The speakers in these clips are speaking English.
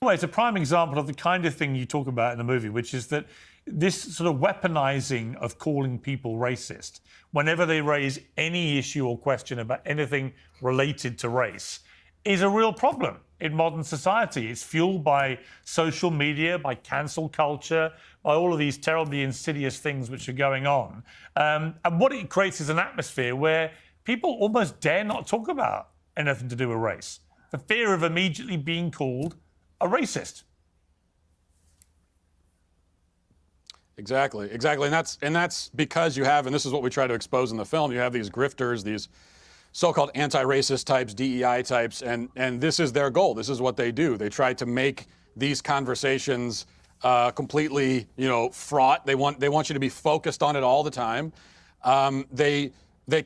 Well, it's a prime example of the kind of thing you talk about in the movie, which is that this sort of weaponizing of calling people racist whenever they raise any issue or question about anything related to race is a real problem in modern society. It's fueled by social media, by cancel culture, by all of these terribly insidious things which are going on. And what it creates is an atmosphere where people almost dare not talk about anything to do with race, for fear of immediately being called a racist. Exactly. And that's because you have, and this is what we try to expose in the film, you have these grifters, these so-called anti-racist types, DEI types, and this is their goal. This is what they do. They try to make these conversations completely, fraught. They want you to be focused on it all the time. They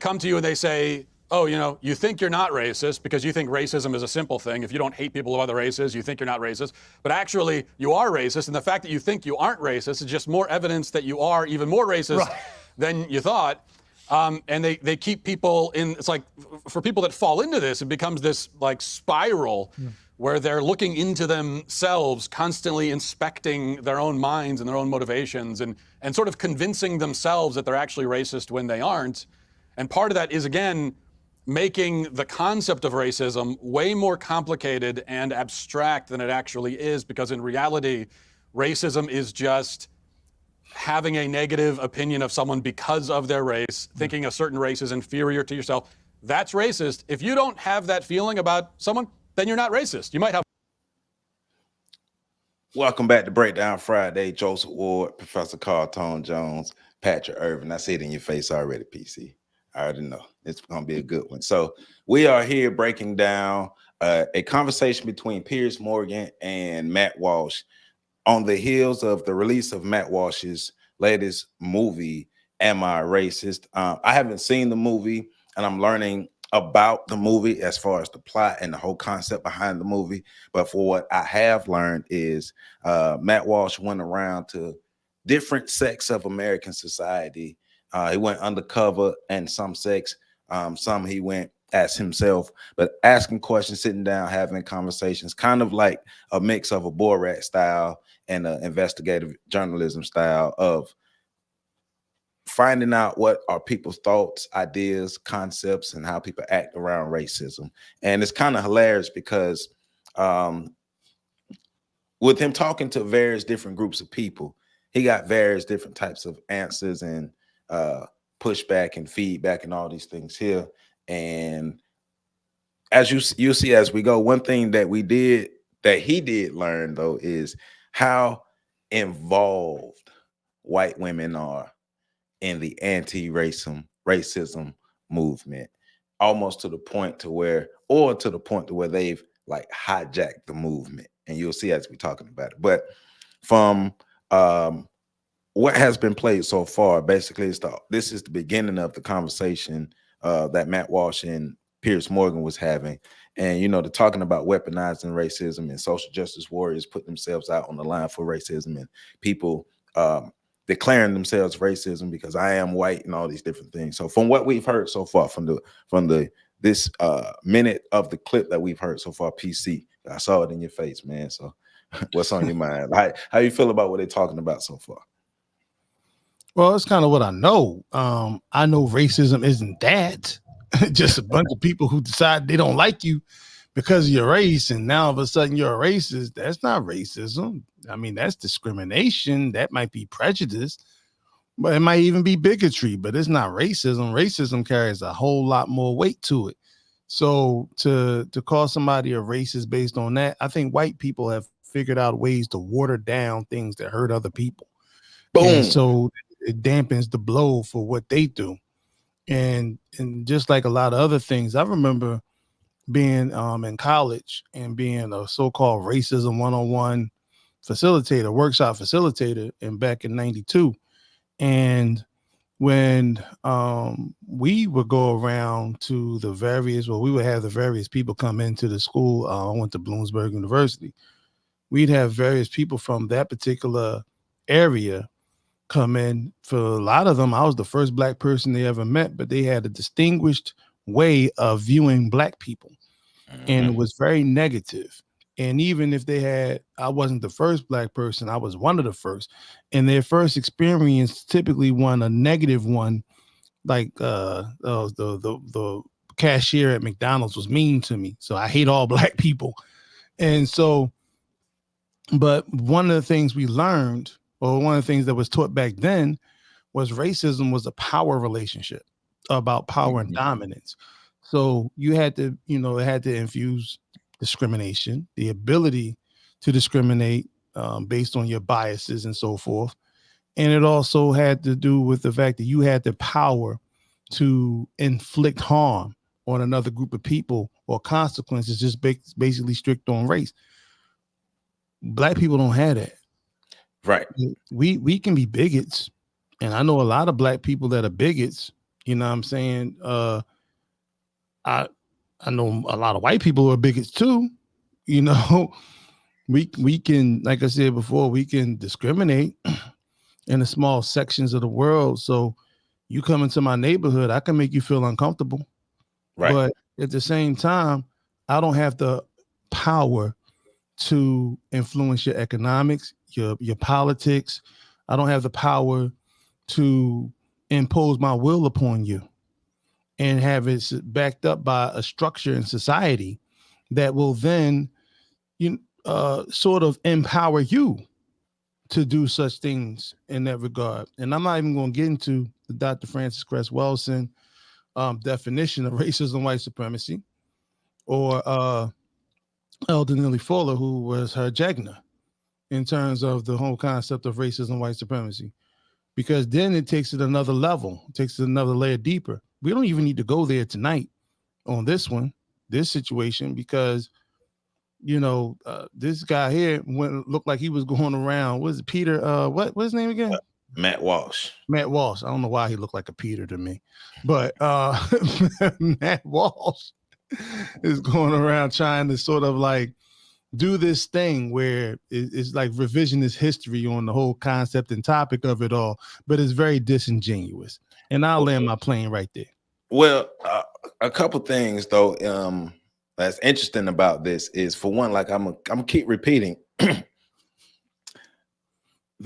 come to you and they say, oh, you think you're not racist because you think racism is a simple thing. If you don't hate people of other races, you think you're not racist. But actually, you are racist. And the fact that you think you aren't racist is just more evidence that you are even more racist than you thought. And they keep people in, it's like, for people that fall into this, it becomes this like spiral where they're looking into themselves, constantly inspecting their own minds and their own motivations and sort of convincing themselves that they're actually racist when they aren't. And part of that is, again, making the concept of racism way more complicated and abstract than it actually is, because in reality, racism is just having a negative opinion of someone because of their race, thinking a certain race is inferior to yourself. That's racist. If you don't have that feeling about someone, then you're not racist. You might have. Welcome back to Breakdown Friday. Joseph Ward, Professor Carl Tone Jones, Patrick Irvin. I see it in your face already, PC. I already know it's going to be a good one. So we are here breaking down a conversation between Piers Morgan and Matt Walsh on the heels of the release of Matt Walsh's latest movie, Am I Racist? I haven't seen the movie, and I'm learning about the movie as far as the plot and the whole concept behind the movie. But for what I have learned is Matt Walsh went around to different sects of American society. He went undercover in some sects, some he went as himself, but asking questions, sitting down, having conversations, kind of like a mix of a Borat style and an investigative journalism style of finding out what are people's thoughts, ideas, concepts, and how people act around racism. And it's kind of hilarious because with him talking to various different groups of people, he got various different types of answers and pushback and feedback and all these things here. And as you see as we go, one thing that he did learn though is how involved white women are in the anti-racism movement, almost to the point to where they've like hijacked the movement. And you'll see as we're talking about it. But from what has been played so far, basically, this is the beginning of the conversation that Matt Walsh and Piers Morgan was having. And, they're talking about weaponizing racism and social justice warriors putting themselves out on the line for racism and people declaring themselves racism because I am white and all these different things. So from what we've heard so far, from this minute of the clip that we've heard so far, PC, I saw it in your face, man. So what's on your mind? How you feel about what they're talking about so far? Well, it's kind of what I know. I know racism isn't that. Just a bunch of people who decide they don't like you because of your race, and now all of a sudden you're a racist. That's not racism. I mean, that's discrimination. That might be prejudice, but it might even be bigotry, but it's not racism. Racism carries a whole lot more weight to it. So to call somebody a racist based on that, I think white people have figured out ways to water down things that hurt other people. Boom. And so it dampens the blow for what they do. And just like a lot of other things, I remember being in college and being a so-called racism 101 facilitator, workshop facilitator, and back in 92. And when we would go around to we would have the various people come into the school. I went to Bloomsburg University. We'd have various people from that particular area come in. For a lot of them, I was the first black person they ever met, but they had a distinguished way of viewing black people. And it was very negative. And even if I wasn't the first black person, I was one of the first. And their first experience, typically a negative one, like the cashier at McDonald's was mean to me. So I hate all black people. And so, but one of the things we learned, or one of the things that was taught back then, was racism was a power relationship, about power and dominance. So you had to, it had to infuse discrimination, the ability to discriminate based on your biases and so forth. And it also had to do with the fact that you had the power to inflict harm on another group of people, or consequences just basically strict on race. Black people don't have that. Right. We can be bigots. And I know a lot of black people that are bigots. You know what I'm saying? I know a lot of white people who are bigots too. You know, we can, like I said before, we can discriminate in the small sections of the world. So you come into my neighborhood, I can make you feel uncomfortable. Right. But at the same time, I don't have the power to influence your economics, your politics. I don't have the power to impose my will upon you and have it backed up by a structure in society that will then sort of empower you to do such things in that regard. And I'm not even going to get into the Dr. Francis Cress Welsing definition of racism, white supremacy, or Elder Nelly Fuller, who was her Jegna, in terms of the whole concept of racism, white supremacy, because then it takes it another level, it takes it another layer deeper. We don't even need to go there tonight on this situation, because this guy here looked like he was going around. What is it, Peter? What's his name again? Matt Walsh. Matt Walsh. I don't know why he looked like a Peter to me, but Matt Walsh is going around trying to sort of like do this thing where it's like revisionist history on the whole concept and topic of it all, but it's very disingenuous. And I'll land my plane right there. Well, a couple things though that's interesting about this is, for one, like I'm gonna keep repeating, the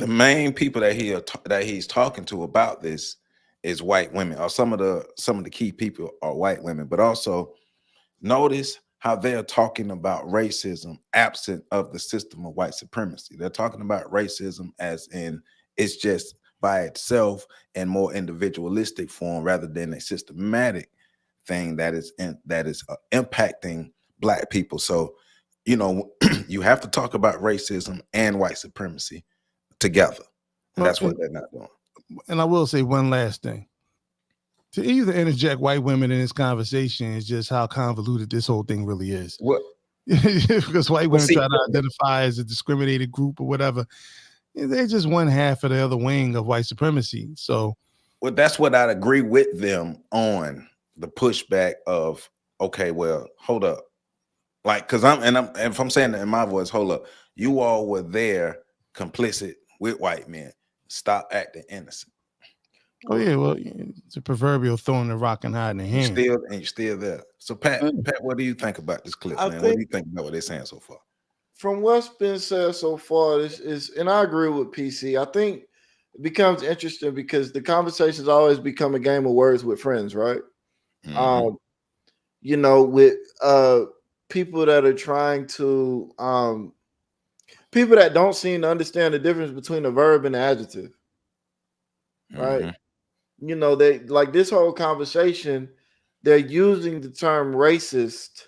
main people that he's talking to about this is white women, or some of the key people are white women. But also notice how they're talking about racism absent of the system of white supremacy. They're talking about racism as in it's just by itself and more individualistic form, rather than a systematic thing that is impacting black people. So, you have to talk about racism and white supremacy together, and that's what they're not doing. And I will say one last thing. To either interject white women in this conversation is just how convoluted this whole thing really is. What? Because white women try to identify as a discriminated group or whatever. They're just one half of the other wing of white supremacy. So, well, that's what I'd agree with them on, the pushback of, okay, well, hold up. Like, because if I'm saying that in my voice, hold up, you all were there complicit with white men. Stop acting innocent. Oh yeah, well, it's a proverbial throwing the rock and hiding the hand. You're still there. So Pat, what do you think about this clip, man? What do you think about what they're saying so far? From what's been said so far, this is, and I agree with PC. I think it becomes interesting because the conversations always become a game of words with friends, right? Mm-hmm. With people that are trying to people that don't seem to understand the difference between a verb and an adjective, right? Mm-hmm. They like this whole conversation, they're using the term racist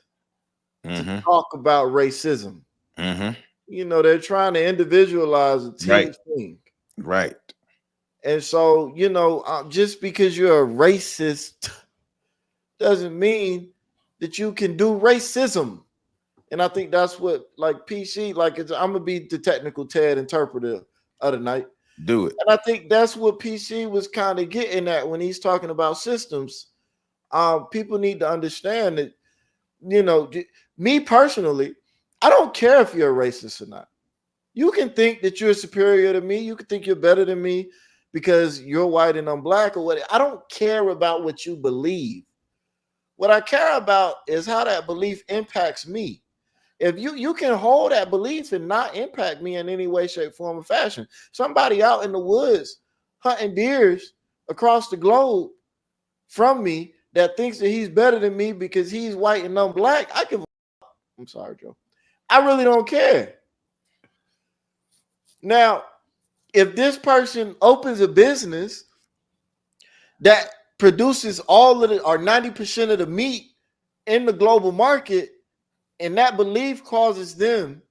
to talk about racism. Mm-hmm. They're trying to individualize a team thing. Right. And so, just because you're a racist doesn't mean that you can do racism. And I think that's what, like, PC, like, I'm gonna be the technical Ted interpreter of the night. Do it. And I think that's what PC was kind of getting at when he's talking about systems. People need to understand that, me personally, I don't care if you're a racist or not. You can think that you're superior to me. You can think you're better than me because you're white and I'm black or what. I don't care about what you believe. What I care about is how that belief impacts me. If you can hold that belief and not impact me in any way, shape, form, or fashion. Somebody out in the woods hunting deers across the globe from me that thinks that he's better than me because he's white and I'm black, I'm sorry, Joe. I really don't care. Now, if this person opens a business that produces all of the or 90% of the meat in the global market, and that belief causes them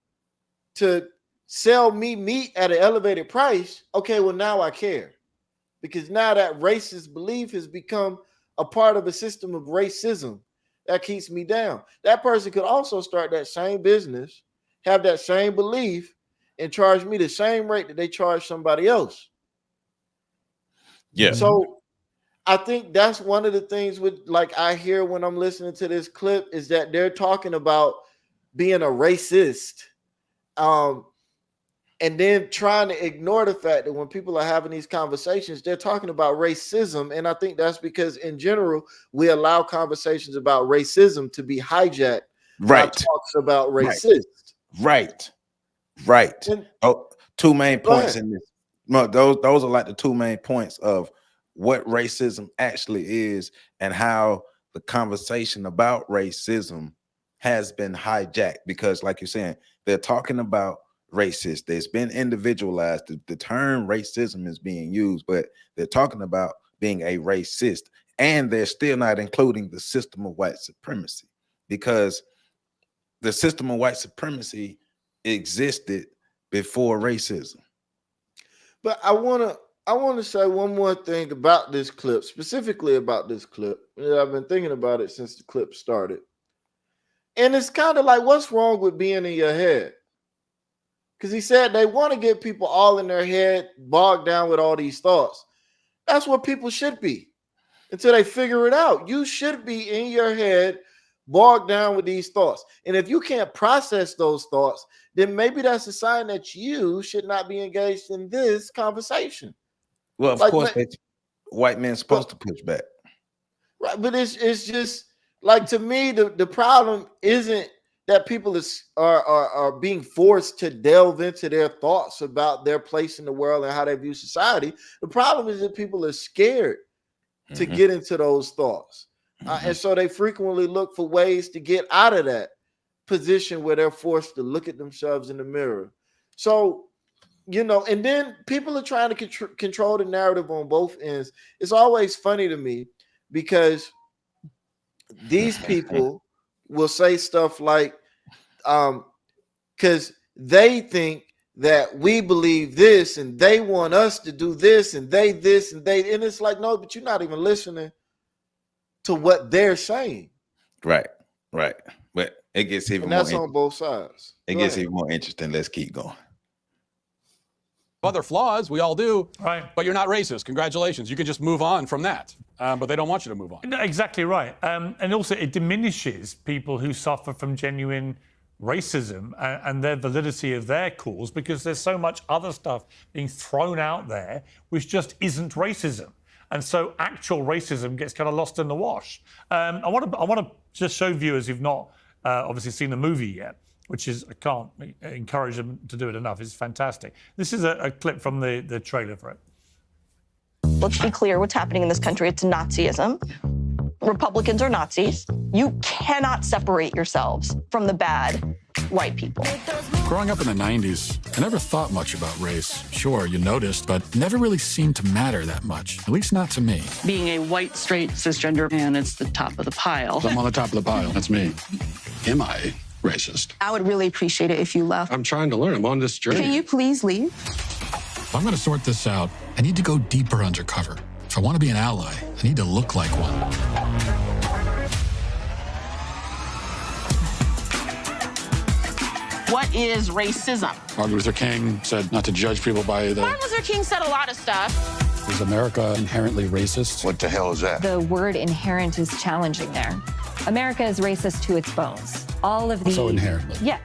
to sell me meat at an elevated price, okay, well, now I care. Because now that racist belief has become a part of a system of racism that keeps me down. That person could also start that same business, have that same belief, and charge me the same rate that they charge somebody else. Yeah. So I think that's one of the things with like I hear when I'm listening to this clip is that they're talking about being a racist. And then trying to ignore the fact that when people are having these conversations, they're talking about racism. And I think that's because in general, we allow conversations about racism to be hijacked by talks about racist. Right. And, Two main points in this. No, those are like the two main points of what racism actually is and how the conversation about racism has been hijacked. Because like you're saying, they're talking about racist. It's been individualized. The term racism is being used, but they're talking about being a racist, and they're still not including the system of white supremacy, because the system of white supremacy existed before racism. But I want to say one more thing about this clip, specifically about this clip. I've been thinking about it since the clip started. And it's kind of like, what's wrong with being in your head? Because he said they want to get people all in their head, bogged down with all these thoughts. That's what people should be until they figure it out. You should be in your head, bogged down with these thoughts. And if you can't process those thoughts, then maybe that's a sign that you should not be engaged in this conversation. Well, of course, white men supposed to push back. Right, but it's just like, to me, the problem isn't that people are being forced to delve into their thoughts about their place in the world and how they view society. The problem is that people are scared to get into those thoughts. And so they frequently look for ways to get out of that position where they're forced to look at themselves in the mirror. So, and then people are trying to control the narrative on both ends. It's always funny to me because these people will say stuff like, because they think that we believe this and they want us to do this and they this and they, and it's like, no, but you're not even listening to what they're saying. Right. But it gets even more. That's on both sides. It gets even more interesting. Let's keep going. Other flaws, we all do. Right. But you're not racist. Congratulations. You can just move on from that. But they don't want you to move on. No, exactly right. And also, it diminishes people who suffer from genuine racism and their validity of their cause, because there's so much other stuff being thrown out there which just isn't racism. And so actual racism gets kind of lost in the wash. I want to just show viewers who've not obviously seen the movie yet, which is, I can't encourage them to do it enough. It's fantastic. This is a clip from the trailer for it. Let's be clear what's happening in this country. It's Nazism. Republicans are Nazis. You cannot separate yourselves from the bad white people. Growing up in the 90s, I never thought much about race. Sure, you noticed, but never really seemed to matter that much, at least not to me. Being a white, straight, cisgender man, it's the top of the pile. I'm on the top of the pile. That's me. Am I racist? I would really appreciate it if you left. I'm trying to learn. I'm on this journey. Can you please leave? If I'm going to sort this out, I need to go deeper undercover. If I want to be an ally, I need to look like one. What is racism? Martin Luther King said not to judge people by the... Martin Luther King said a lot of stuff. Is America inherently racist? What the hell is that? The word inherent is challenging there. America is racist to its bones. All of the... So inherently. Yeah.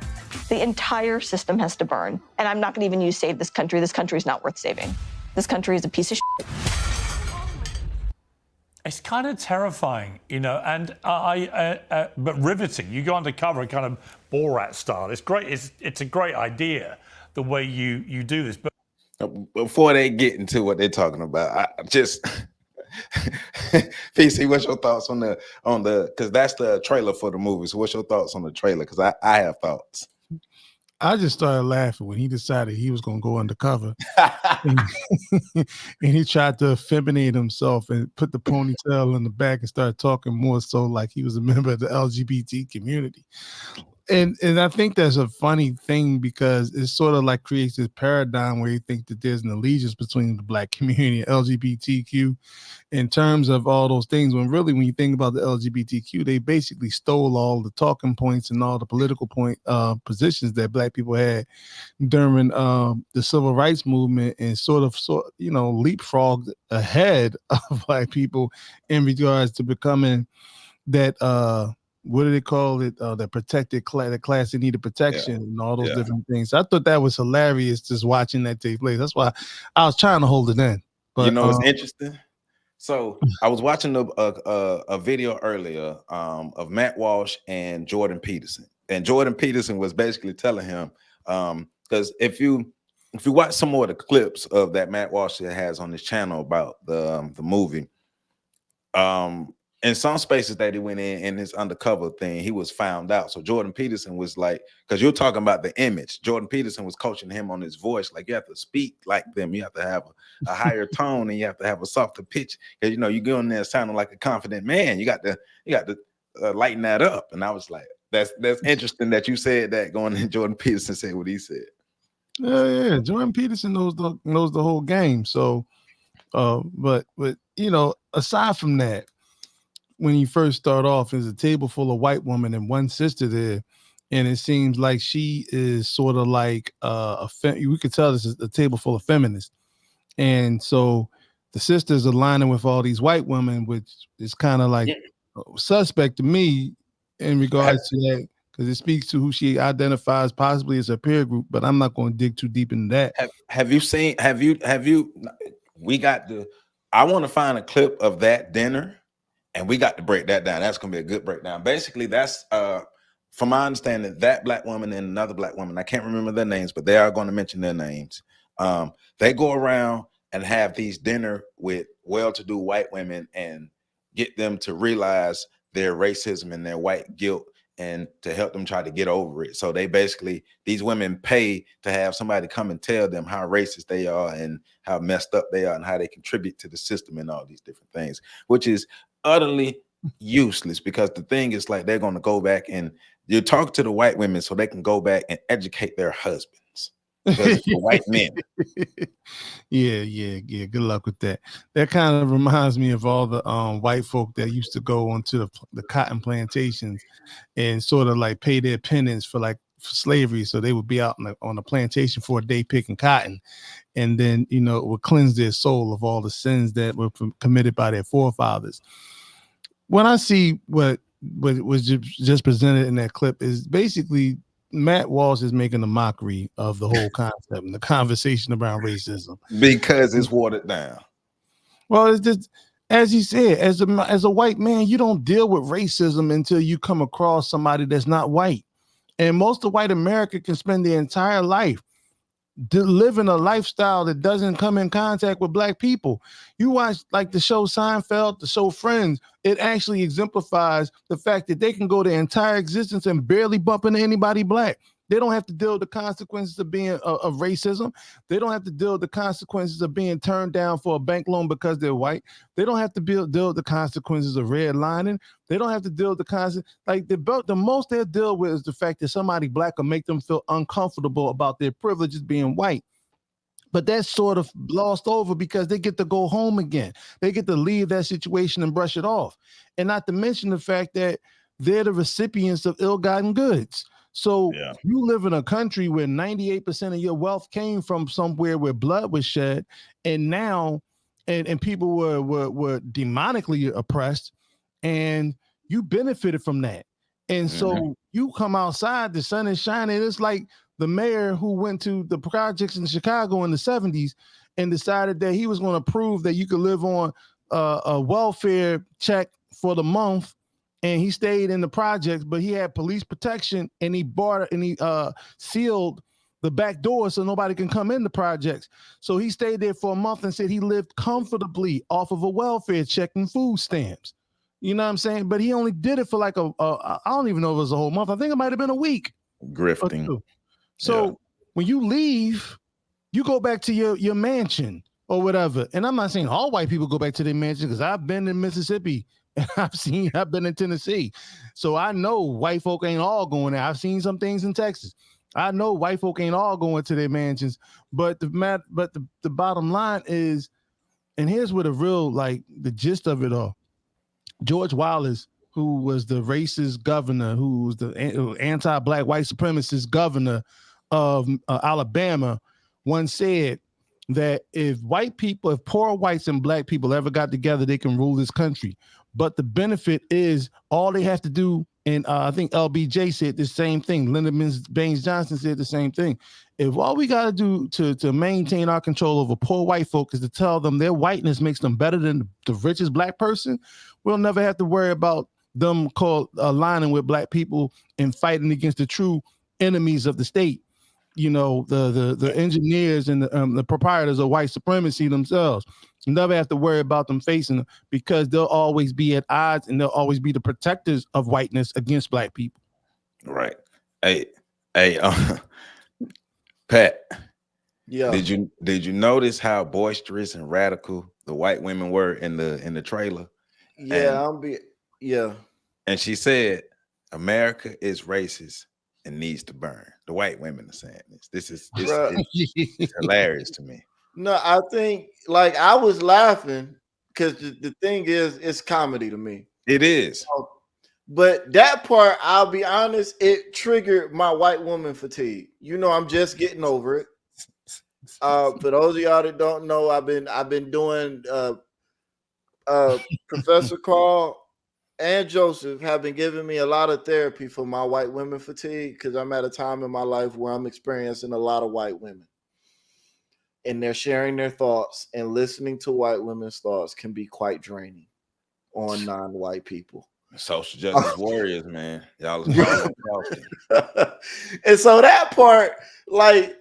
The entire system has to burn. And I'm not going to even use save this country. This country is not worth saving. This country is a piece of shit. It's kind of terrifying, you know, and but riveting. You go undercover, kind of Borat style. It's great. It's a great idea the way you do this. But before they get into what they're talking about, I just PC, what's your thoughts on the because that's the trailer for the movie. So what's your thoughts on the trailer? Because I have thoughts. I just started laughing when he decided he was going to go undercover. and he tried to effeminate himself and put the ponytail in the back and started talking more so like he was a member of the LGBT community. And I think that's a funny thing because it sort of like creates this paradigm where you think that there's an allegiance between the Black community and LGBTQ in terms of all those things, when really when you think about the LGBTQ, they basically stole all the talking points and all the political positions that Black people had during the civil rights movement and sort of leapfrogged ahead of Black people in regards to becoming that what do they call it? The protected class, the class that needed protection and all those different things. So I thought that was hilarious just watching that take place. That's why I was trying to hold it in. But you know, it's interesting. So I was watching a video earlier of Matt Walsh and Jordan Peterson, and Jordan Peterson was basically telling him because if you watch some more of the clips of that Matt Walsh has on his channel about the movie, in some spaces that he went in his undercover thing, he was found out. So Jordan Peterson was like, because you're talking about the image, Jordan Peterson was coaching him on his voice. Like, you have to speak like them. You have to have a higher tone and you have to have a softer pitch. Because, you know, you go in there sounding like a confident man. You got to lighten that up. And I was like, that's interesting that you said that going in. Jordan Peterson said what he said. Yeah. Jordan Peterson knows the whole game. So, but you know, aside from that, when you first start off, there's a table full of white women and one sister there, and it seems like she is sort of like we could tell this is a table full of feminists, and so the sisters aligning with all these white women, which is kind of like suspect to me in regards to that, because it speaks to who she identifies possibly as a peer group. But I'm not going to dig too deep into that. Have you seen? Have you? I want to find a clip of that dinner. And we got to break that down. That's going to be a good breakdown. Basically, that's, from my understanding, that Black woman and another Black woman, I can't remember their names, but they are going to mention their names. They go around and have these dinner with well-to-do white women and get them to realize their racism and their white guilt and to help them try to get over it. So they basically, these women pay to have somebody come and tell them how racist they are and how messed up they are and how they contribute to the system and all these different things, which is utterly useless, because the thing is, like, they're going to go back and you talk to the white women so they can go back and educate their husbands, because it's the white men. Yeah. Good luck with that. That kind of reminds me of all the white folk that used to go onto the cotton plantations and sort of like pay their penance for slavery. So they would be out on the plantation for a day picking cotton, and then, you know, it would cleanse their soul of all the sins that were committed by their forefathers. When I see what was just presented in that clip is basically Matt Walsh is making a mockery of the whole concept and the conversation around racism because it's watered down. Well, it's just, as he said, as a white man, you don't deal with racism until you come across somebody that's not white. And most of white America can spend their entire life living a lifestyle that doesn't come in contact with Black people. You watch like the show Seinfeld, the show Friends, it actually exemplifies the fact that they can go their entire existence and barely bump into anybody Black. They don't have to deal with the consequences of being of racism. They don't have to deal with the consequences of being turned down for a bank loan because they're white. They don't have to deal with the consequences of redlining. They don't have to deal with the consequences. Like the most they'll deal with is the fact that somebody Black will make them feel uncomfortable about their privileges being white. But that's sort of glossed over because they get to go home again. They get to leave that situation and brush it off. And not to mention the fact that they're the recipients of ill-gotten goods. So you live in a country where 98% of your wealth came from somewhere where blood was shed, and now and people were demonically oppressed, and you benefited from that. And so you come outside, the sun is shining. It's like the mayor who went to the projects in Chicago in the 70s and decided that he was going to prove that you could live on a welfare check for the month, and he stayed in the projects, but he had police protection, and he sealed the back door so nobody can come in the projects. So he stayed there for a month and said he lived comfortably off of a welfare check and food stamps. You know what I'm saying? But he only did it for like I don't even know if it was a whole month. I think it might have been a week. Grifting. So when you leave, you go back to your mansion or whatever. And I'm not saying all white people go back to their mansion, because I've been in Mississippi and I've been in Tennessee. So I know white folk ain't all going there. I've seen some things in Texas. I know white folk ain't all going to their mansions, but the bottom line is, and here's where the real, like, the gist of it all. George Wallace, who was the racist governor, who was the anti-black white supremacist governor of Alabama, once said that if poor whites and black people ever got together, they can rule this country. But the benefit is all they have to do, and I think LBJ said the same thing. Lyndon Baines Johnson said the same thing. If all we got to do to maintain our control over poor white folk is to tell them their whiteness makes them better than the richest black person, we'll never have to worry about them aligning with black people and fighting against the true enemies of the state. You know, the engineers and the proprietors of white supremacy themselves. You never have to worry about them facing them, because they'll always be at odds, and they'll always be the protectors of whiteness against black people. Right. Hey, Pat. Yeah. Did you notice how boisterous and radical the white women were in the trailer? Yeah, And she said, America is racist and needs to burn. The white women are saying this. This is hilarious to me. No, I think, like, I was laughing because the thing is, it's comedy to me. It is. But that part, I'll be honest, it triggered my white woman fatigue. You know, I'm just getting over it. For those of y'all that don't know, I've been doing Professor Carl and Joseph have been giving me a lot of therapy for my white women fatigue, because I'm at a time in my life where I'm experiencing a lot of white women. And they're sharing their thoughts, and listening to white women's thoughts can be quite draining on non-white people. Social justice warriors, man. Y'all is And so that part, like,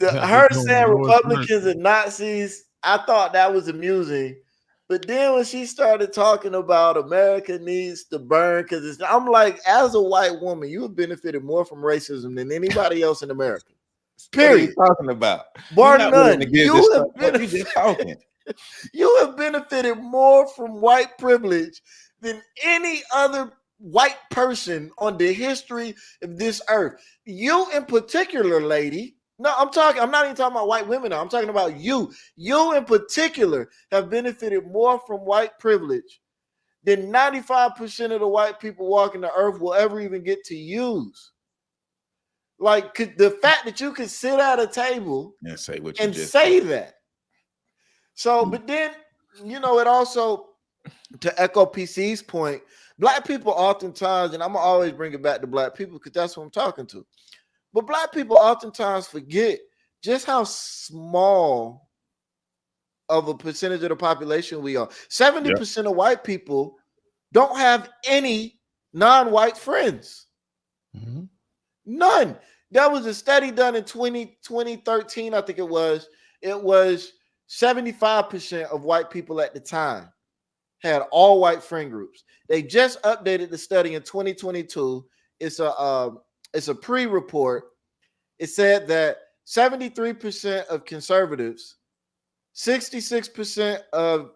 her saying Republicans and Nazis, I thought that was amusing. But then when she started talking about America needs to burn, because I'm like, as a white woman, you have benefited more from racism than anybody else in America. Period. What are you talking about? Bar none. You have benefited more from white privilege than any other white person on the history of this earth. You in particular, lady. No, I'm not even talking about white women now. I'm talking about you. You in particular have benefited more from white privilege than 95% of the white people walking the earth will ever even get to use. Like, the fact that you can sit at a table and say what you just say that. So, but then, you know, it also, to echo PC's point, black people oftentimes, and I'm gonna always bring it back to black people because that's what I'm talking to. But black people oftentimes forget just how small of a percentage of the population we are. 70% of white people don't have any non-white friends. Mm-hmm. None. There was a study done in 2013, I think it was. It was 75% of white people at the time had all white friend groups. They just updated the study in 2022. It's a pre-report. It said that 73% of conservatives, 66% of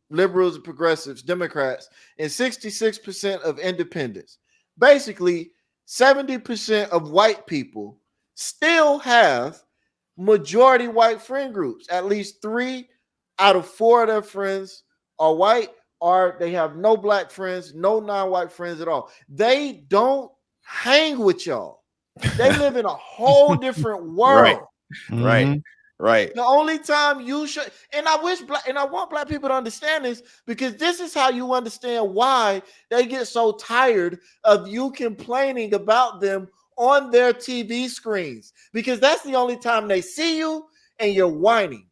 liberals and progressives, Democrats, and 66% of independents. Basically, 70% of white people still have majority white friend groups. At least 3 out of 4 of their friends are white, or they have no black friends, no non-white friends at all. They don't hang with y'all. They live in a whole different world. Right. The only time you should, and I want black people to understand this, because this is how you understand why they get so tired of you complaining about them on their TV screens, because that's the only time they see you and you're whining.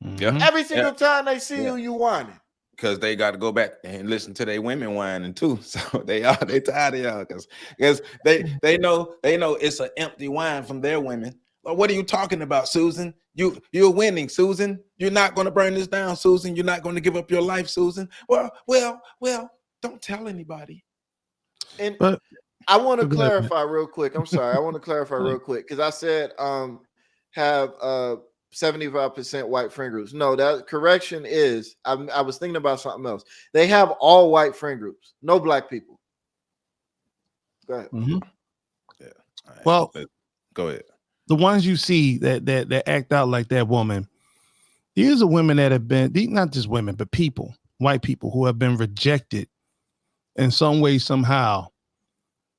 Yeah. Every single time they see you whining. Because they got to go back and listen to their women whining too. So they tired of y'all because they know it's an empty whine from their women. Well, what are you talking about, Susan? You're winning, Susan. You're not going to burn this down, Susan. You're not going to give up your life, Susan. Well, don't tell anybody. And I want to clarify real quick. I'm sorry. I want to clarify real quick because I said have 75% white friend groups. No, that correction is I was thinking about something else. They have all white friend groups, no black people. Go ahead. Mm-hmm. Yeah. Right. Well, go ahead. The ones you see that act out like that woman, these are women that have been, not just women, but people, white people who have been rejected in some way, somehow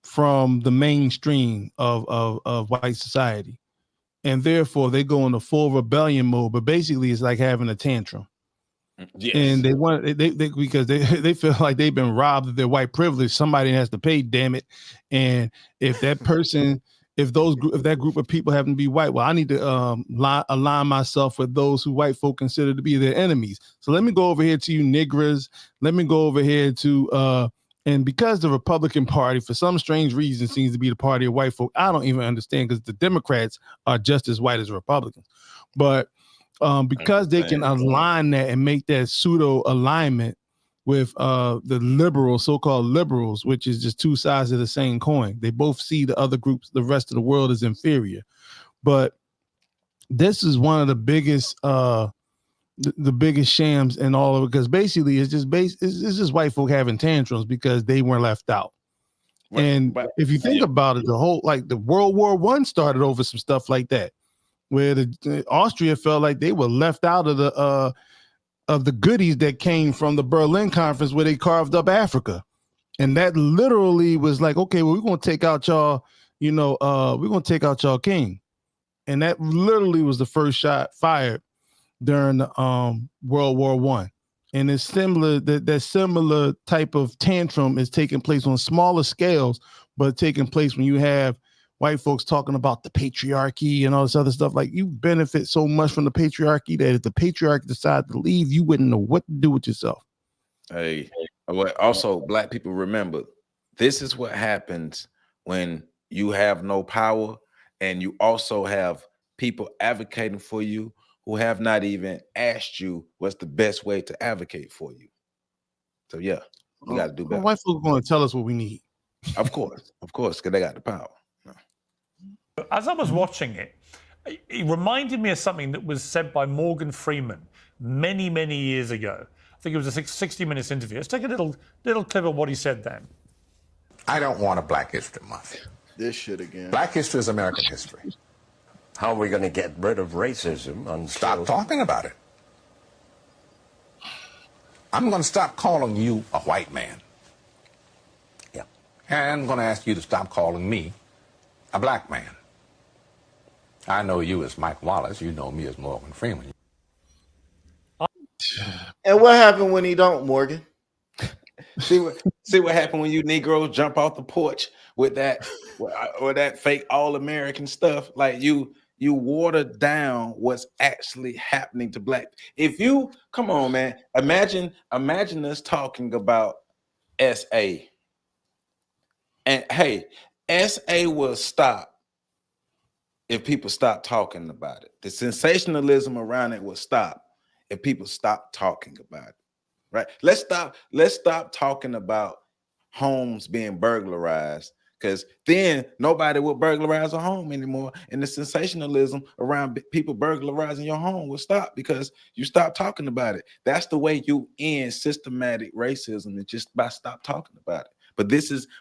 from the mainstream of white society. And therefore they go into full rebellion mode, but basically it's like having a tantrum. Yes. And they want because they feel like they've been robbed of their white privilege. Somebody has to pay, damn it. And if that person, if that group of people happen to be white, well, I need to align myself with those who white folk consider to be their enemies. So let me go over here to you niggers. Let me go over here to and because the Republican Party, for some strange reason, seems to be the party of white folk, I don't even understand because the Democrats are just as white as Republicans. But because they can align that and make that pseudo alignment with the liberals, so-called liberals, which is just two sides of the same coin. They both see the other groups, the rest of the world, as inferior. But this is one of the biggest the biggest shams in all of it, because basically it's just white folk having tantrums because they weren't left out. Right. And if you think about it, the whole, like, the World War I started over some stuff like that, where the Austria felt like they were left out of the goodies that came from the Berlin Conference, where they carved up Africa. And that literally was like, okay, well, we're gonna take out y'all, we're gonna take out y'all king. And that literally was the first shot fired during the World War I. And it's similar, that similar type of tantrum is taking place on smaller scales, but taking place when you have white folks talking about the patriarchy and all this other stuff. Like, you benefit so much from the patriarchy that if the patriarchy decided to leave, you wouldn't know what to do with yourself. Hey, also, black people, remember, this is what happens when you have no power and you also have people advocating for you who have not even asked you what's the best way to advocate for you. So yeah, you got to do better. White folks are going to tell us what we need. Of course, because they got the power. As I was watching it, it reminded me of something that was said by Morgan Freeman many, many years ago. I think it was a 60 Minutes interview. Let's take a little clip of what he said then. I don't want a Black History Month. This shit again. Black history is American history. How are we going to get rid of racism? Stop talking about it. I'm going to stop calling you a white man. Yeah. And I'm going to ask you to stop calling me a black man. I know you as Mike Wallace. You know me as Morgan Freeman. And what happened when he don't, Morgan? See what happened when you Negroes jump off the porch with that or that fake all-American stuff. Like, you water down what's actually happening to black. If you come on, man, imagine us talking about SA. And hey, SA will stop if people stop talking about it. The sensationalism around it will stop if people stop talking about it. Right? Let's stop talking about homes being burglarized, because then nobody will burglarize a home anymore. And the sensationalism around people burglarizing your home will stop because you stop talking about it. That's the way you end systematic racism, and just by stop talking about it. But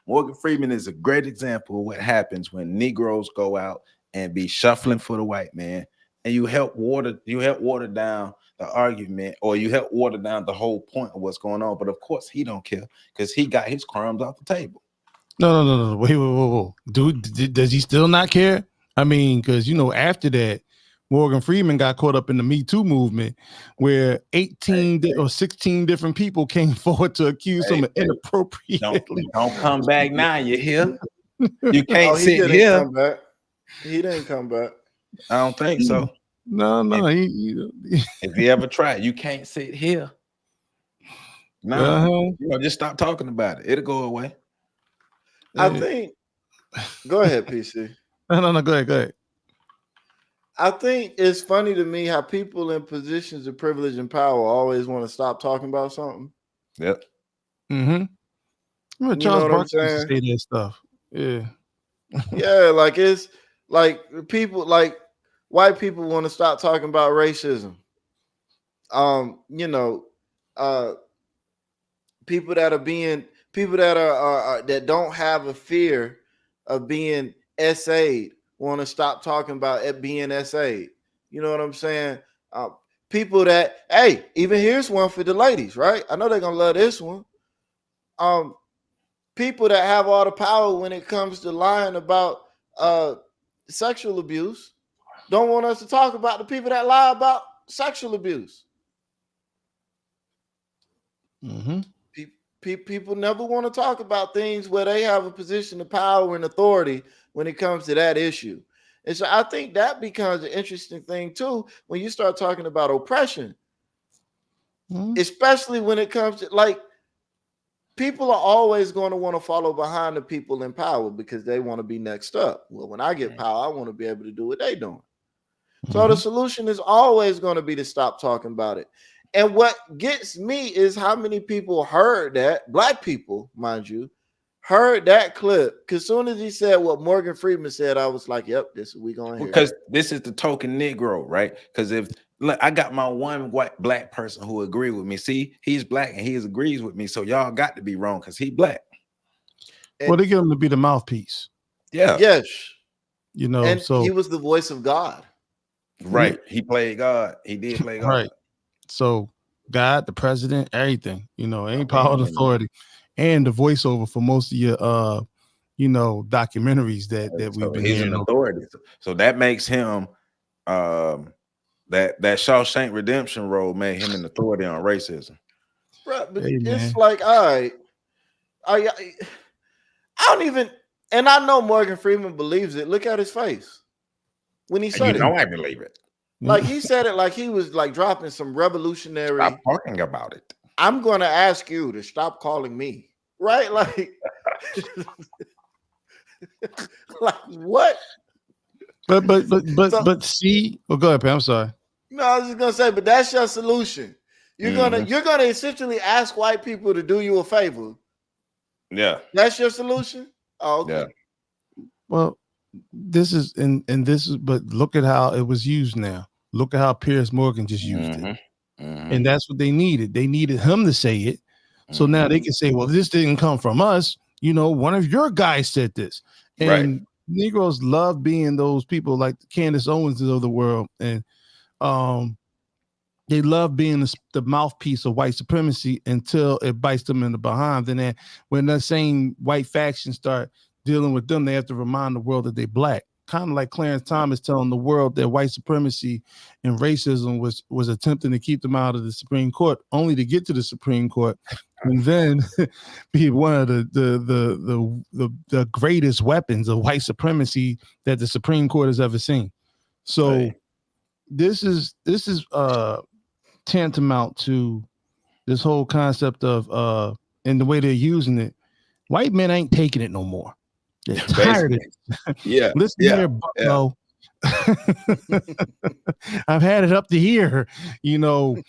Morgan Freeman is a great example of what happens when Negroes go out and be shuffling for the white man, and you help water down the argument, or you help water down the whole point of what's going on. But of course he don't care, because he got his crumbs off the table. No. Wait. Dude, does he still not care? I mean, because, after that, Morgan Freeman got caught up in the Me Too movement, where 18 or 16 different people came forward to accuse him of inappropriately. Don't come back now, you hear? You can't sit here. He didn't come back. I don't think so. No. If you ever try, you can't sit here. No, just stop talking about it. It'll go away. I think. Go ahead, PC. No. Go ahead. I think it's funny to me how people in positions of privilege and power always want to stop talking about something. Yep. Mm-hmm. Charles Barkley used to say that stuff. Yeah. Yeah, like it's like people, like white people want to stop talking about racism. People that don't have a fear of being essayed want to stop talking about it being essayed. You know what I'm saying? People that, hey, even here's one for the ladies, right? I know they're gonna love this one. People that have all the power when it comes to lying about sexual abuse don't want us to talk about the people that lie about sexual abuse. Mm-hmm. People never want to talk about things where they have a position of power and authority when it comes to that issue. And so I think that becomes an interesting thing too when you start talking about oppression, especially when it comes to, like, people are always going to want to follow behind the people in power because they want to be next up. Well, when I get power, I want to be able to do what they're doing. So the solution is always going to be to stop talking about it. And what gets me is how many people heard that, black people, mind you, heard that clip. Because as soon as he said what Morgan Freeman said, I was like, yep, this is we going to hear. Because this is the token Negro, right? Because if, look, I got my one white black person who agree with me. See, he's black and he agrees with me. So y'all got to be wrong because he black. Well, they get him to be the mouthpiece. Yeah. Yes. And so he was the voice of God. Right. He played God. He did play God. Right. So God, the president, everything, any power and authority, and the voiceover for most of your documentaries that we've been hearing. An authority. So that makes him that Shawshank Redemption role made him an authority on racism. Right, but it's like, all right, I don't even, and I know Morgan Freeman believes it. Look at his face when he said it. I believe it. Like he said it like he was like dropping some revolutionary. Stop talking about it. I'm going to ask you to stop calling me. Right? Like, like what? But see, well, go ahead, Pam. I'm sorry. No, I was just gonna say, but that's your solution. You're gonna essentially ask white people to do you a favor. Yeah, that's your solution. Oh, okay. Yeah. Well, this is but look at how it was used now. Look at how Piers Morgan just used it. And that's what they needed. They needed him to say it. So now they can say, well, this didn't come from us. One of your guys said this. And Negroes love being those people like the Candace Owens of the world. And they love being the mouthpiece of white supremacy until it bites them in the behind. And then when that same white faction start dealing with them, they have to remind the world that they're black. Kind of like Clarence Thomas telling the world that white supremacy and racism was attempting to keep them out of the Supreme Court, only to get to the Supreme Court and then be one of the greatest weapons of white supremacy that the Supreme Court has ever seen. So this is tantamount to this whole concept of and the way they're using it. White men ain't taking it no more. They're tired of it. Yeah. Listen here, Bucko. I've had it up to here, and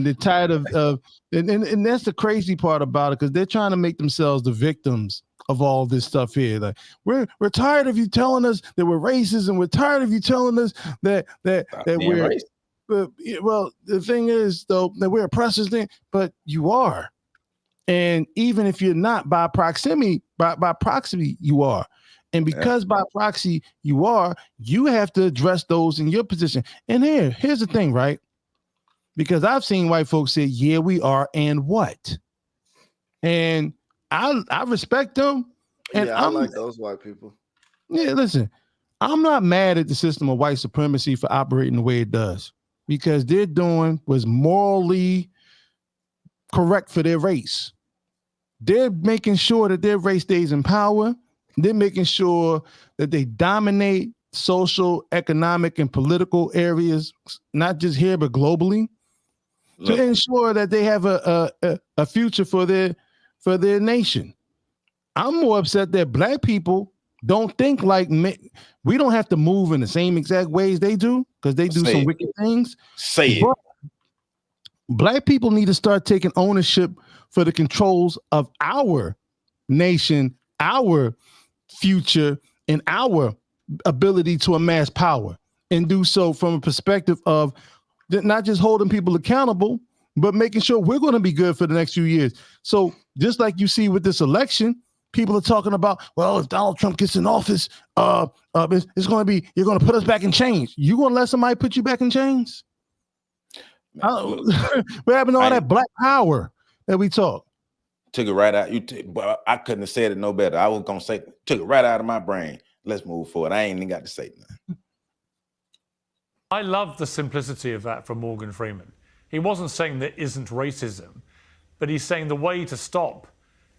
they're tired of and that's the crazy part about it, because they're trying to make themselves the victims of all this stuff here. Like we're tired of you telling us that we're racist, and we're tired of you telling us that we're racist. Well, the thing is though that we're oppressors, but you are. And even if you're not, by proximity, by proxy, you are. And because by proxy you are, you have to address those in your position. And here's the thing, right? Because I've seen white folks say, yeah, we are, and what? And I respect them. And I like those white people. Yeah, listen, I'm not mad at the system of white supremacy for operating the way it does, because they're doing was morally correct for their race. They're making sure that their race stays in power. They're making sure that they dominate social, economic, and political areas, not just here, but globally, to ensure that they have a future for their nation. I'm more upset that black people don't think like me. We don't have to move in the same exact ways they do, because they do some wicked things. Say it. Black people need to start taking ownership for the controls of our nation, our future, and our ability to amass power, and do so from a perspective of not just holding people accountable, but making sure we're going to be good for the next few years. So just like you see with this election, people are talking about, well, if Donald Trump gets in office, it's going to be, you're going to put us back in chains. You going to let somebody put you back in chains? What happened to all that black power that we talk? Took it right out. But I couldn't have said it no better. I was gonna say, took it right out of my brain. Let's move forward. I ain't even got to say nothing. I love the simplicity of that from Morgan Freeman. He wasn't saying there isn't racism, but he's saying the way to stop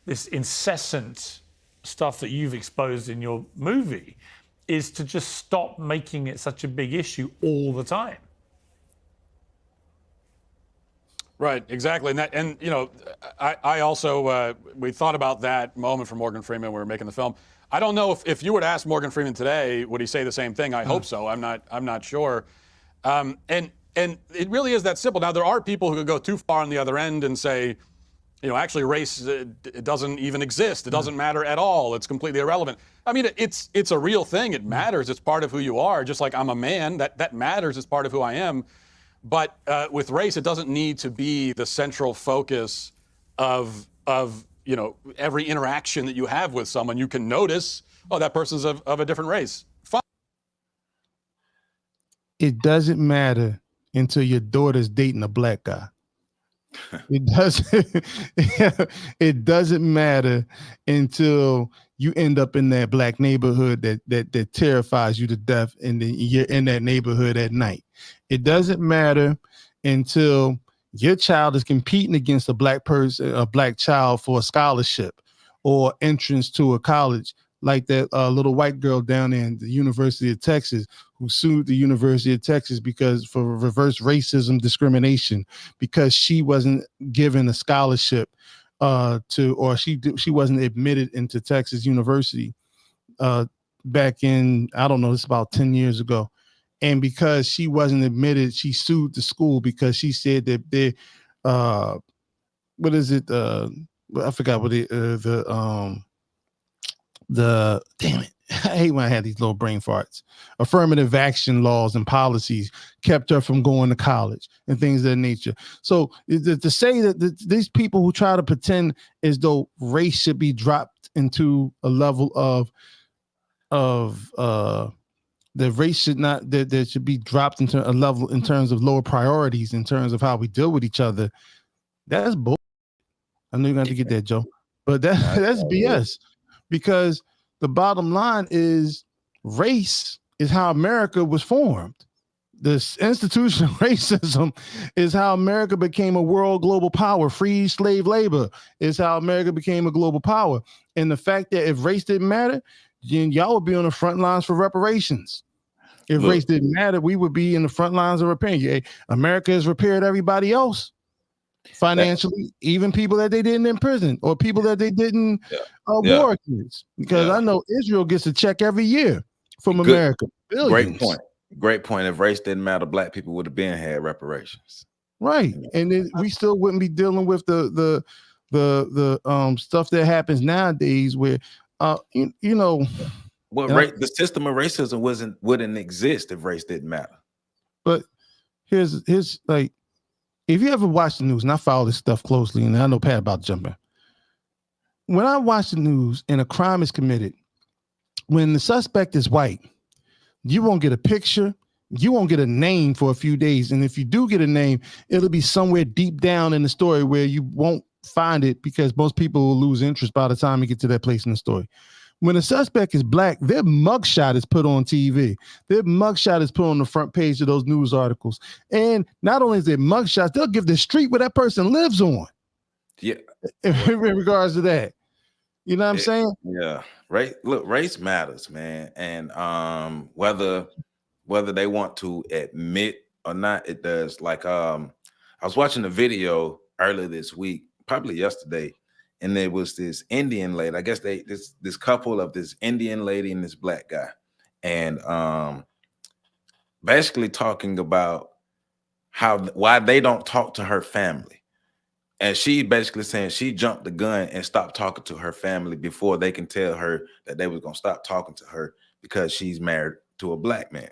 this incessant stuff that you've exposed in your movie is to just stop making it such a big issue all the time. Right, exactly. And you know, I also, we thought about that moment from Morgan Freeman when we were making the film. I don't know if you were to ask Morgan Freeman today, would he say the same thing? I hope so. I'm not sure. And it really is that simple. Now, there are people who could go too far on the other end and say, you know, actually race, it doesn't even exist. It doesn't matter at all. It's completely irrelevant. I mean, it's a real thing. It matters. It's part of who you are. Just like I'm a man, that matters. It's part of who I am. But with race, it doesn't need to be the central focus of you know, every interaction that you have with someone. You can notice, oh, that person's of a different race. Fine. It doesn't matter until your daughter's dating a black guy. It doesn't matter until you end up in that black neighborhood that terrifies you to death, and then you're in that neighborhood at night. It doesn't matter until your child is competing against a black person, a black child, for a scholarship or entrance to a college, like that little white girl down in the University of Texas who sued the University of Texas for reverse racism discrimination, because she wasn't given a scholarship she wasn't admitted into Texas University back in, I don't know, it's about 10 years ago. And because she wasn't admitted, she sued the school because she said that they, what is it? I forgot what damn it. I hate when I had these little brain farts. Affirmative action laws and policies kept her from going to college and things of that nature. So to say that these people who try to pretend as though race should be dropped into a level the race should not, that should be dropped into a level in terms of lower priorities, in terms of how we deal with each other, that's bull. I know you're going to get that, Joe, but that's BS, because the bottom line is race is how America was formed. This institution of racism is how America became a world global power. Free slave labor is how America became a global power. And the fact that if race didn't matter, then y'all would be on the front lines for reparations. If race didn't matter, we would be in the front lines of repairing. America has repaired everybody else financially, even people that they didn't imprison or people that they didn't war against. Because I know Israel gets a check every year from America. Billions. Great point. If race didn't matter, black people would have had reparations. Right. And then we still wouldn't be dealing with the stuff that happens nowadays where you know, the system of racism wouldn't exist if race didn't matter. But here's like, if you ever watch the news, and I follow this stuff closely, and I know Pat about to jump in. When I watch the news and a crime is committed, when the suspect is white, you won't get a picture, you won't get a name for a few days, and if you do get a name, it'll be somewhere deep down in the story where you won't find it, because most people will lose interest by the time you get to that place in the story. When a suspect is black, their mugshot is put on TV. Their mugshot is put on the front page of those news articles. And not only is it mugshots, they'll give the street where that person lives on. Yeah. In regards to that. You know what I'm saying? Yeah. race matters, man, and whether they want to admit or not, it does. Like I was watching a video earlier this week, probably yesterday, and there was this Indian lady. I guess this couple of this Indian lady and this black guy, and basically talking about why they don't talk to her family. And she basically saying she jumped the gun and stopped talking to her family before they can tell her that they was gonna stop talking to her because she's married to a black man.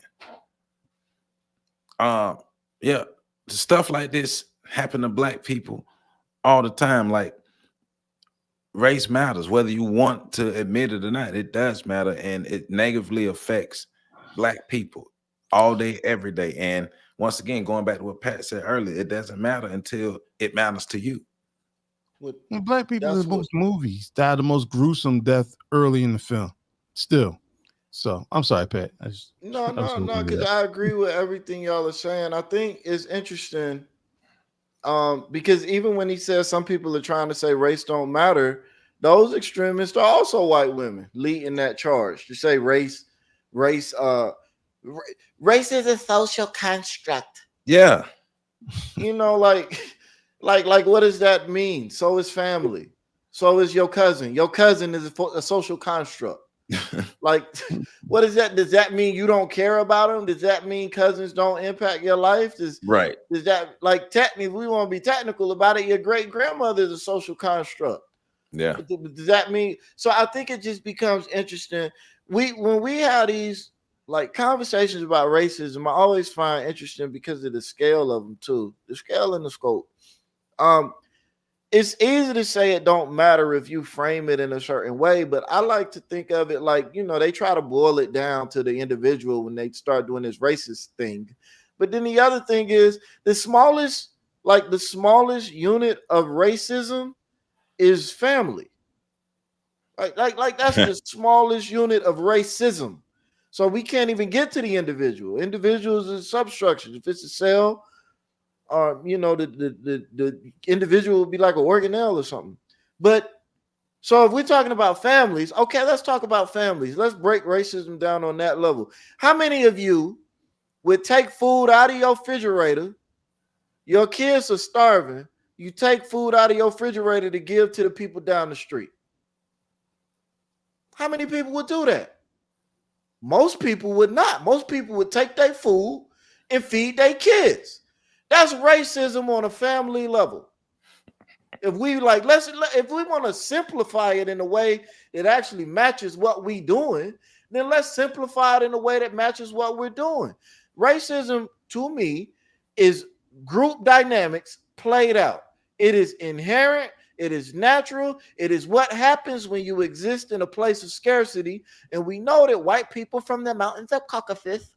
Yeah, stuff like this happen to black people all the time. Like, race matters, whether you want to admit it or not. It does matter, and it negatively affects black people all day, every day. And once again, going back to what Pat said earlier, it doesn't matter until it matters to you. Black people in most movies die the most gruesome death early in the film. Still. So I'm sorry, Pat. No, because I agree with everything y'all are saying. I think it's interesting. Because even when he says some people are trying to say race don't matter, those extremists are also white women leading that charge to say race is a social construct. Yeah. You know, like what does that mean? So is family. So is your cousin. Your cousin is a social construct. Like, what is that? Does that mean you don't care about them? Does that mean cousins don't impact your life? Does that, like, technically, if we want to be technical about it, your great grandmother is a social construct. Yeah. Does that mean? So I think it just becomes interesting. When we have these like conversations about racism, I always find interesting because of the scale of them too, the scale and the scope. It's easy to say it don't matter if you frame it in a certain way, but I like to think of it like, you know, they try to boil it down to the individual when they start doing this racist thing. But then the other thing is the smallest unit of racism is family. Like that's the smallest unit of racism. So we can't even get to the individual. Individuals are substructures. If it's a cell, you know, the individual would be like an organelle or something. But so if we're talking about families, okay, let's talk about families. Let's break racism down on that level. How many of you would take food out of your refrigerator? Your kids are starving. You take food out of your refrigerator to give to the people down the street. How many people would do that? Most people would not. Most people would take their food and feed their kids. That's racism on a family level. If we if we want to simplify it in a way that actually matches what we're doing, then let's simplify it in a way that matches what we're doing. Racism, to me, is group dynamics played out. It is inherent. It is natural. It is what happens when you exist in a place of scarcity. And we know that white people from the mountains of Caucasus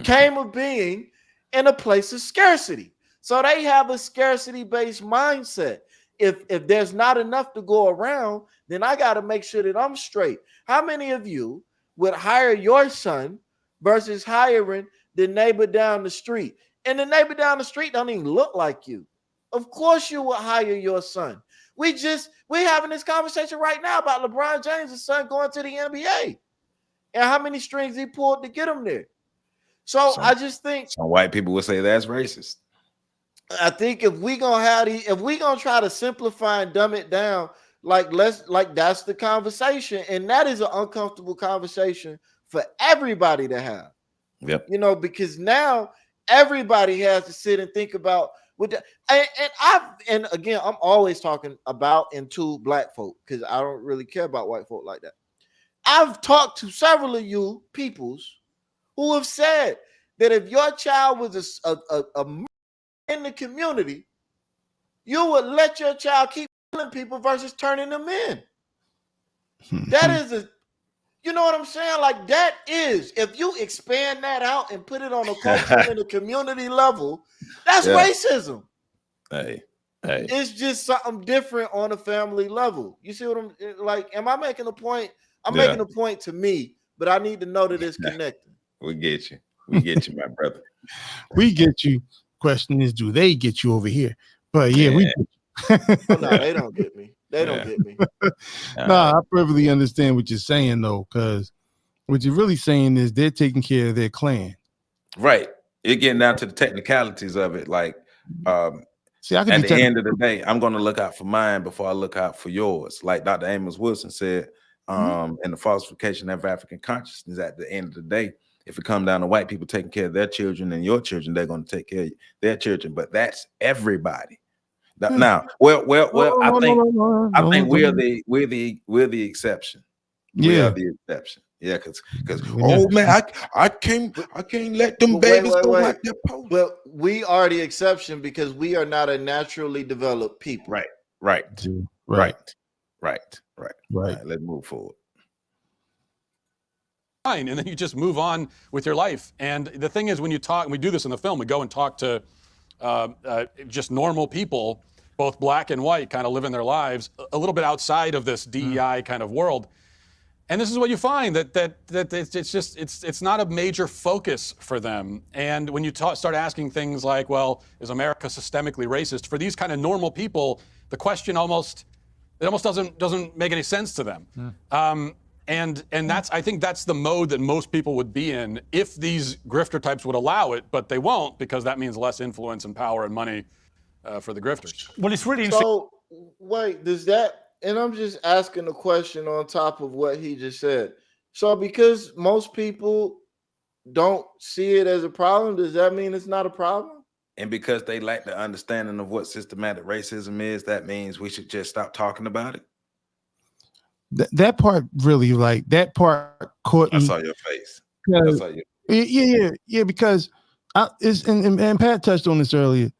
came of being in a place of scarcity. So they have a scarcity-based mindset. If there's not enough to go around, then I got to make sure that I'm straight. How many of you would hire your son versus hiring the neighbor down the street? And the neighbor down the street don't even look like you. Of course you would hire your son. We're having this conversation right now about LeBron James' son going to the NBA and how many strings he pulled to get him there. So I just think some white people would say that's racist. I think if we gonna try to simplify and dumb it down, that's the conversation, and that is an uncomfortable conversation for everybody to have. Yep. You know, because now everybody has to sit and think about and again, I'm always talking about and to black folk because I don't really care about white folk like that. I've talked to several of you peoples who have said that if your child was a in the community, you would let your child keep killing people versus turning them in. That is you know what I'm saying? Like, that is, if you expand that out and put it on a culture and a community level, that's racism. Hey. It's just something different on a family level. You see what I'm like? Am I making a point? I'm making a point to me, but I need to know that it's connected. We get you. We get you, my brother. We get you. Question is, do they get you over here? But yeah, we Oh, no, they don't get me. They don't get me. Nah, I perfectly understand what you're saying though, because what you're really saying is they're taking care of their clan. Right. You're getting down to the technicalities of it. Like, see, I can at be the end of the day, I'm going to look out for mine before I look out for yours. Like Dr. Amos Wilson said, in the falsification of African consciousness, at the end of the day, if it comes down to white people taking care of their children and your children, they're going to take care of their children. But that's everybody. Now, I think we're the exception. We are the exception. Yeah, because oh man, I can't let them babies go like their post. But we are the exception because we are not a naturally developed people. Right. Let's move forward. Fine, and then you just move on with your life. And the thing is, when you talk, and we do this in the film, we go and talk to just normal people, both black and white, kind of living their lives a little bit outside of this DEI kind of world. And this is what you find, that it's not a major focus for them. And when you start asking things like, well, is America systemically racist? For these kind of normal people, the question almost doesn't make any sense to them. And that's, I think that's the mode that most people would be in if these grifter types would allow it, but they won't, because that means less influence and power and money for the grifters. Well, it's really interesting. So wait, does that? And I'm just asking a question on top of what he just said. So because most people don't see it as a problem, does that mean it's not a problem? And because they lack the understanding of what systematic racism is, that means we should just stop talking about it? That part really, like, that part caught me. I saw your face. I saw you. Yeah, because and Pat touched on this earlier.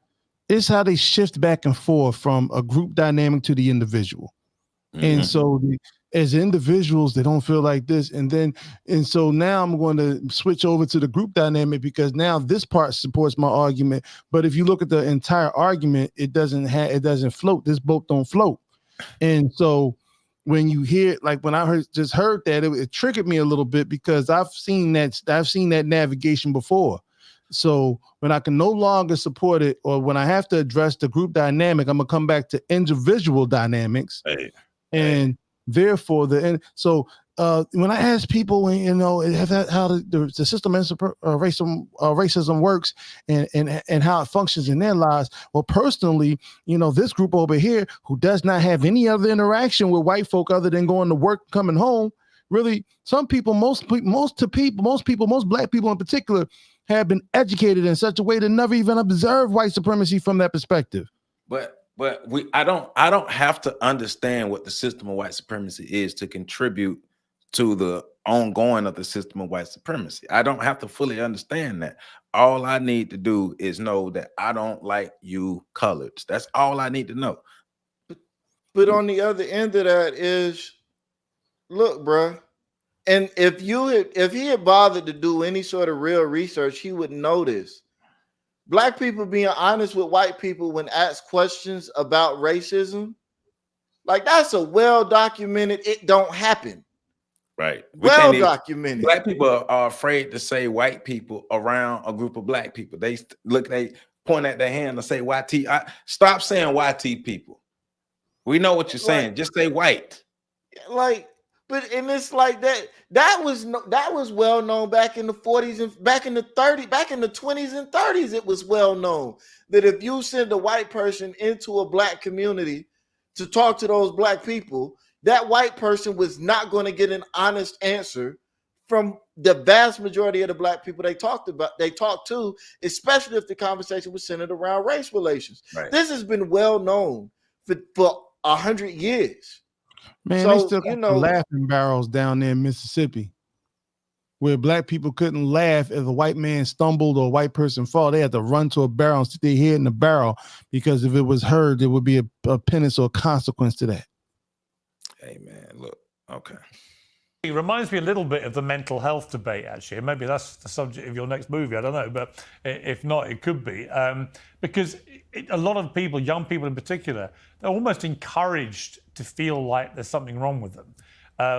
It's how they shift back and forth from a group dynamic to the individual. And so as individuals, they don't feel like this. And so now I'm going to switch over to the group dynamic, because now this part supports my argument. But if you look at the entire argument, it doesn't float. This boat don't float. And so when you hear, like when I heard that, it triggered me a little bit, because I've seen that navigation before. So when I can no longer support it, or when I have to address the group dynamic, I'm gonna come back to individual dynamics. And therefore, when I ask people, how the system of racism works and how it functions in their lives, well, personally, this group over here who does not have any other interaction with white folk other than going to work, coming home, really, some people, most black people in particular, have been educated in such a way to never even observe white supremacy from that perspective. But I don't have to understand what the system of white supremacy is to contribute to the ongoing of the system of white supremacy. I don't have to fully understand that. All I need to do is know that I don't like you coloreds. That's all I need to know. But on the other end of that is, look, bro, and if he had bothered to do any sort of real research, he would notice black people being honest with white people when asked questions about racism. Like, that's a well-documented, it don't happen. Right. Well documented. Black people are afraid to say white people around a group of black people. They point at their hand and say YT. Stop saying YT people. We know what you're saying. Just say white. And it's like that. That was well known back in the 40s and back in the 20s and 30s. It was well known that if you send a white person into a black community to talk to those black people, that white person was not going to get an honest answer from the vast majority of the black people they talked to, especially if the conversation was centered around race relations. Right. This has been well known for 100 years. Man, they still got the laughing barrels down there in Mississippi, where black people couldn't laugh if a white man stumbled or a white person fall. They had to run to a barrel and stick their head in the barrel, because if it was heard, there would be a penance or a consequence to that. Hey, man, look, okay. It reminds me a little bit of the mental health debate, actually. Maybe that's the subject of your next movie, I don't know, but if not, it could be. Because a lot of people, young people in particular, they're almost encouraged to feel like there's something wrong with them.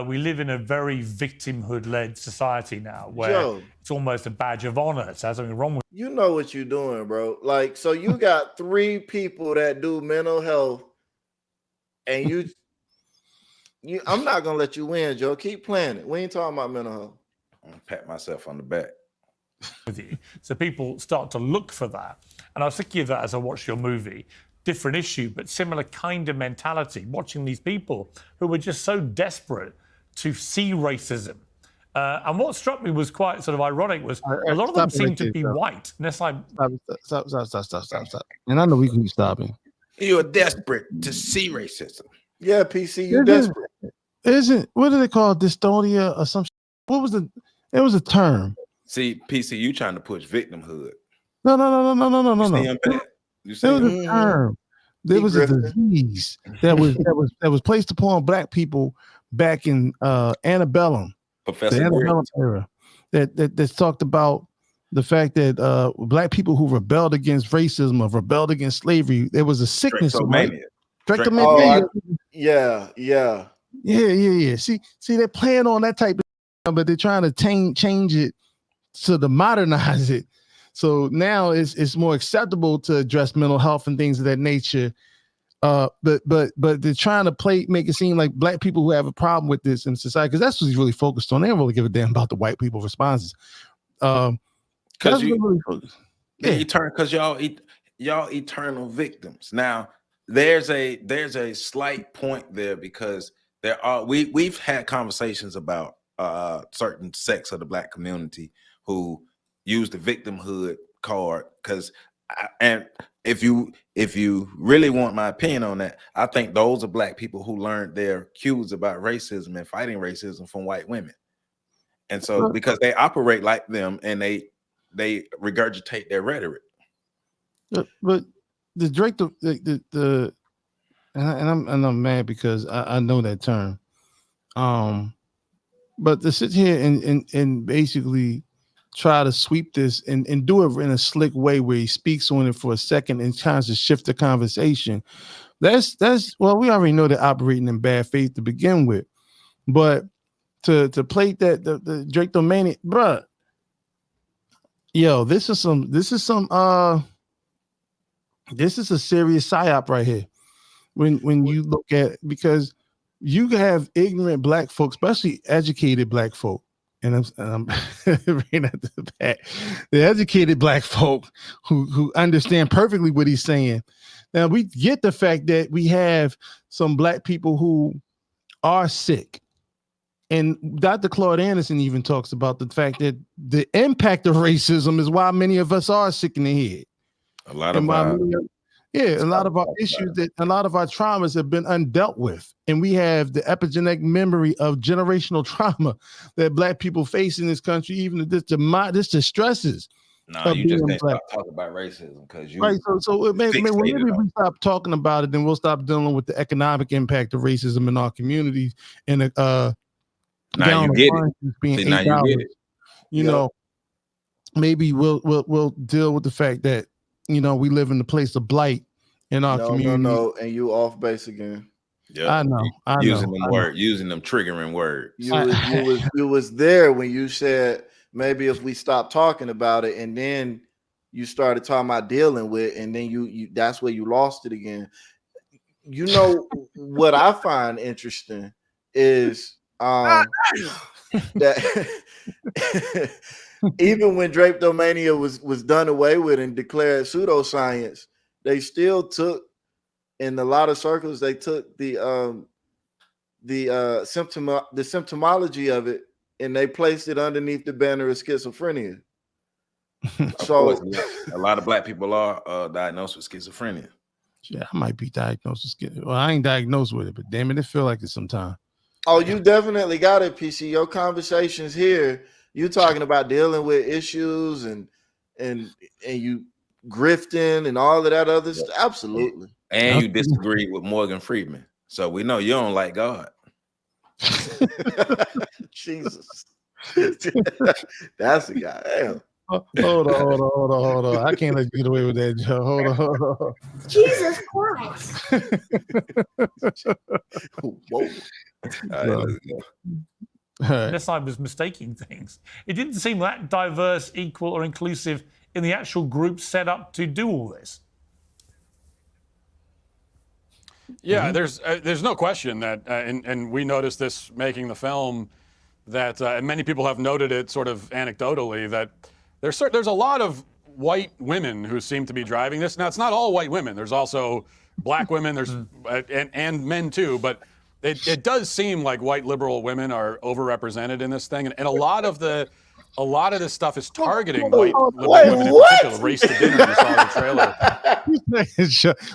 We live in a very victimhood-led society now, where it's almost a badge of honor to have something wrong with you. You know what you're doing, bro. Like, so you got 3 people that do mental health, and I'm not gonna let you win, Joe. Keep playing it. We ain't talking about mental health. I'm gonna pat myself on the back. With you. So people start to look for that. And I was thinking of that as I watched your movie. Different issue, but similar kind of mentality. Watching these people who were just so desperate to see racism. And what struck me was quite sort of ironic was a lot of them seemed to be white. And it's like... Stop. And I know we can be stopping. You're desperate to see racism. Yeah, PC, you're desperate. What do they call dystonia or some? What was it was a term. See, PC, you trying to push victimhood. No. You There was a term. There was a disease that was placed upon black people back in antebellum, the antebellum era. That talked about the fact that black people who rebelled against racism or rebelled against slavery, there was a sickness. Yeah. See, they're playing on that type of stuff, but they're trying to change it to modernize it. So now it's more acceptable to address mental health and things of that nature. But they're trying to make it seem like black people who have a problem with this in society, because that's what he's really focused on. They don't really give a damn about the white people responses. Because y'all eternal victims. Now there's a slight point there, because we've had conversations about certain sects of the black community who use the victimhood card, and if you really want my opinion on that, I think those are black people who learned their cues about racism and fighting racism from white women. And so because they operate like them and they regurgitate their rhetoric. But the Drake and I'm mad because I know that term. But to sit here and basically try to sweep this and do it in a slick way where he speaks on it for a second and tries to shift the conversation. That's well, we already know they're operating in bad faith to begin with. But to play that the Drake Domanic, bruh. Yo, this is a serious psyop right here. When you look at, because you have ignorant black folks, especially educated black folk, and I'm right at the back. The educated black folk who understand perfectly what he's saying. Now we get the fact that we have some black people who are sick. And Dr. Claude Anderson even talks about the fact that the impact of racism is why many of us are sick in the head. A lot of our issues, a lot of our traumas have been undealt with. And we have the epigenetic memory of generational trauma that black people face in this country, even this stresses. No, you just can't stop talking about racism because you right. So maybe we stop talking about it, then we'll stop dealing with the economic impact of racism in our communities. And now you get it. Now you get it. You know, maybe we'll deal with the fact that we live in the place of blight in our community. No, and you off base again. Yeah, I know. Using them triggering words. You was there when you said maybe if we stop talking about it, and then you started talking about dealing with, and then you that's where you lost it again. You know what I find interesting is that even when drapetomania was done away with and declared pseudoscience, they still took, in a lot of circles, they took the symptomology of it and they placed it underneath the banner of schizophrenia. So a lot of black people are diagnosed with schizophrenia. Yeah, I might be diagnosed with schizophrenia. Well, I ain't diagnosed with it, but damn it feel like it sometimes. Oh, you definitely got it, PC. Your conversations here, you talking about dealing with issues and you grifting and all of that other stuff. Absolutely. And you disagree with Morgan Freeman. So we know you don't like God. Jesus. That's the guy. Damn. Hold on. I can't let you get away with that, Joe. Hold on. Jesus Christ. Whoa. Unless I was mistaking things. It didn't seem that diverse, equal, or inclusive in the actual group set up to do all this. Yeah, there's no question that, and we noticed this making the film, that and many people have noted it sort of anecdotally, that there's a lot of white women who seem to be driving this. Now, it's not all white women. There's also black women. There's and men too. But it does seem like white liberal women are overrepresented in this thing, and a lot of this stuff is targeting white liberal women in particular. Race to Dinner, you saw the trailer.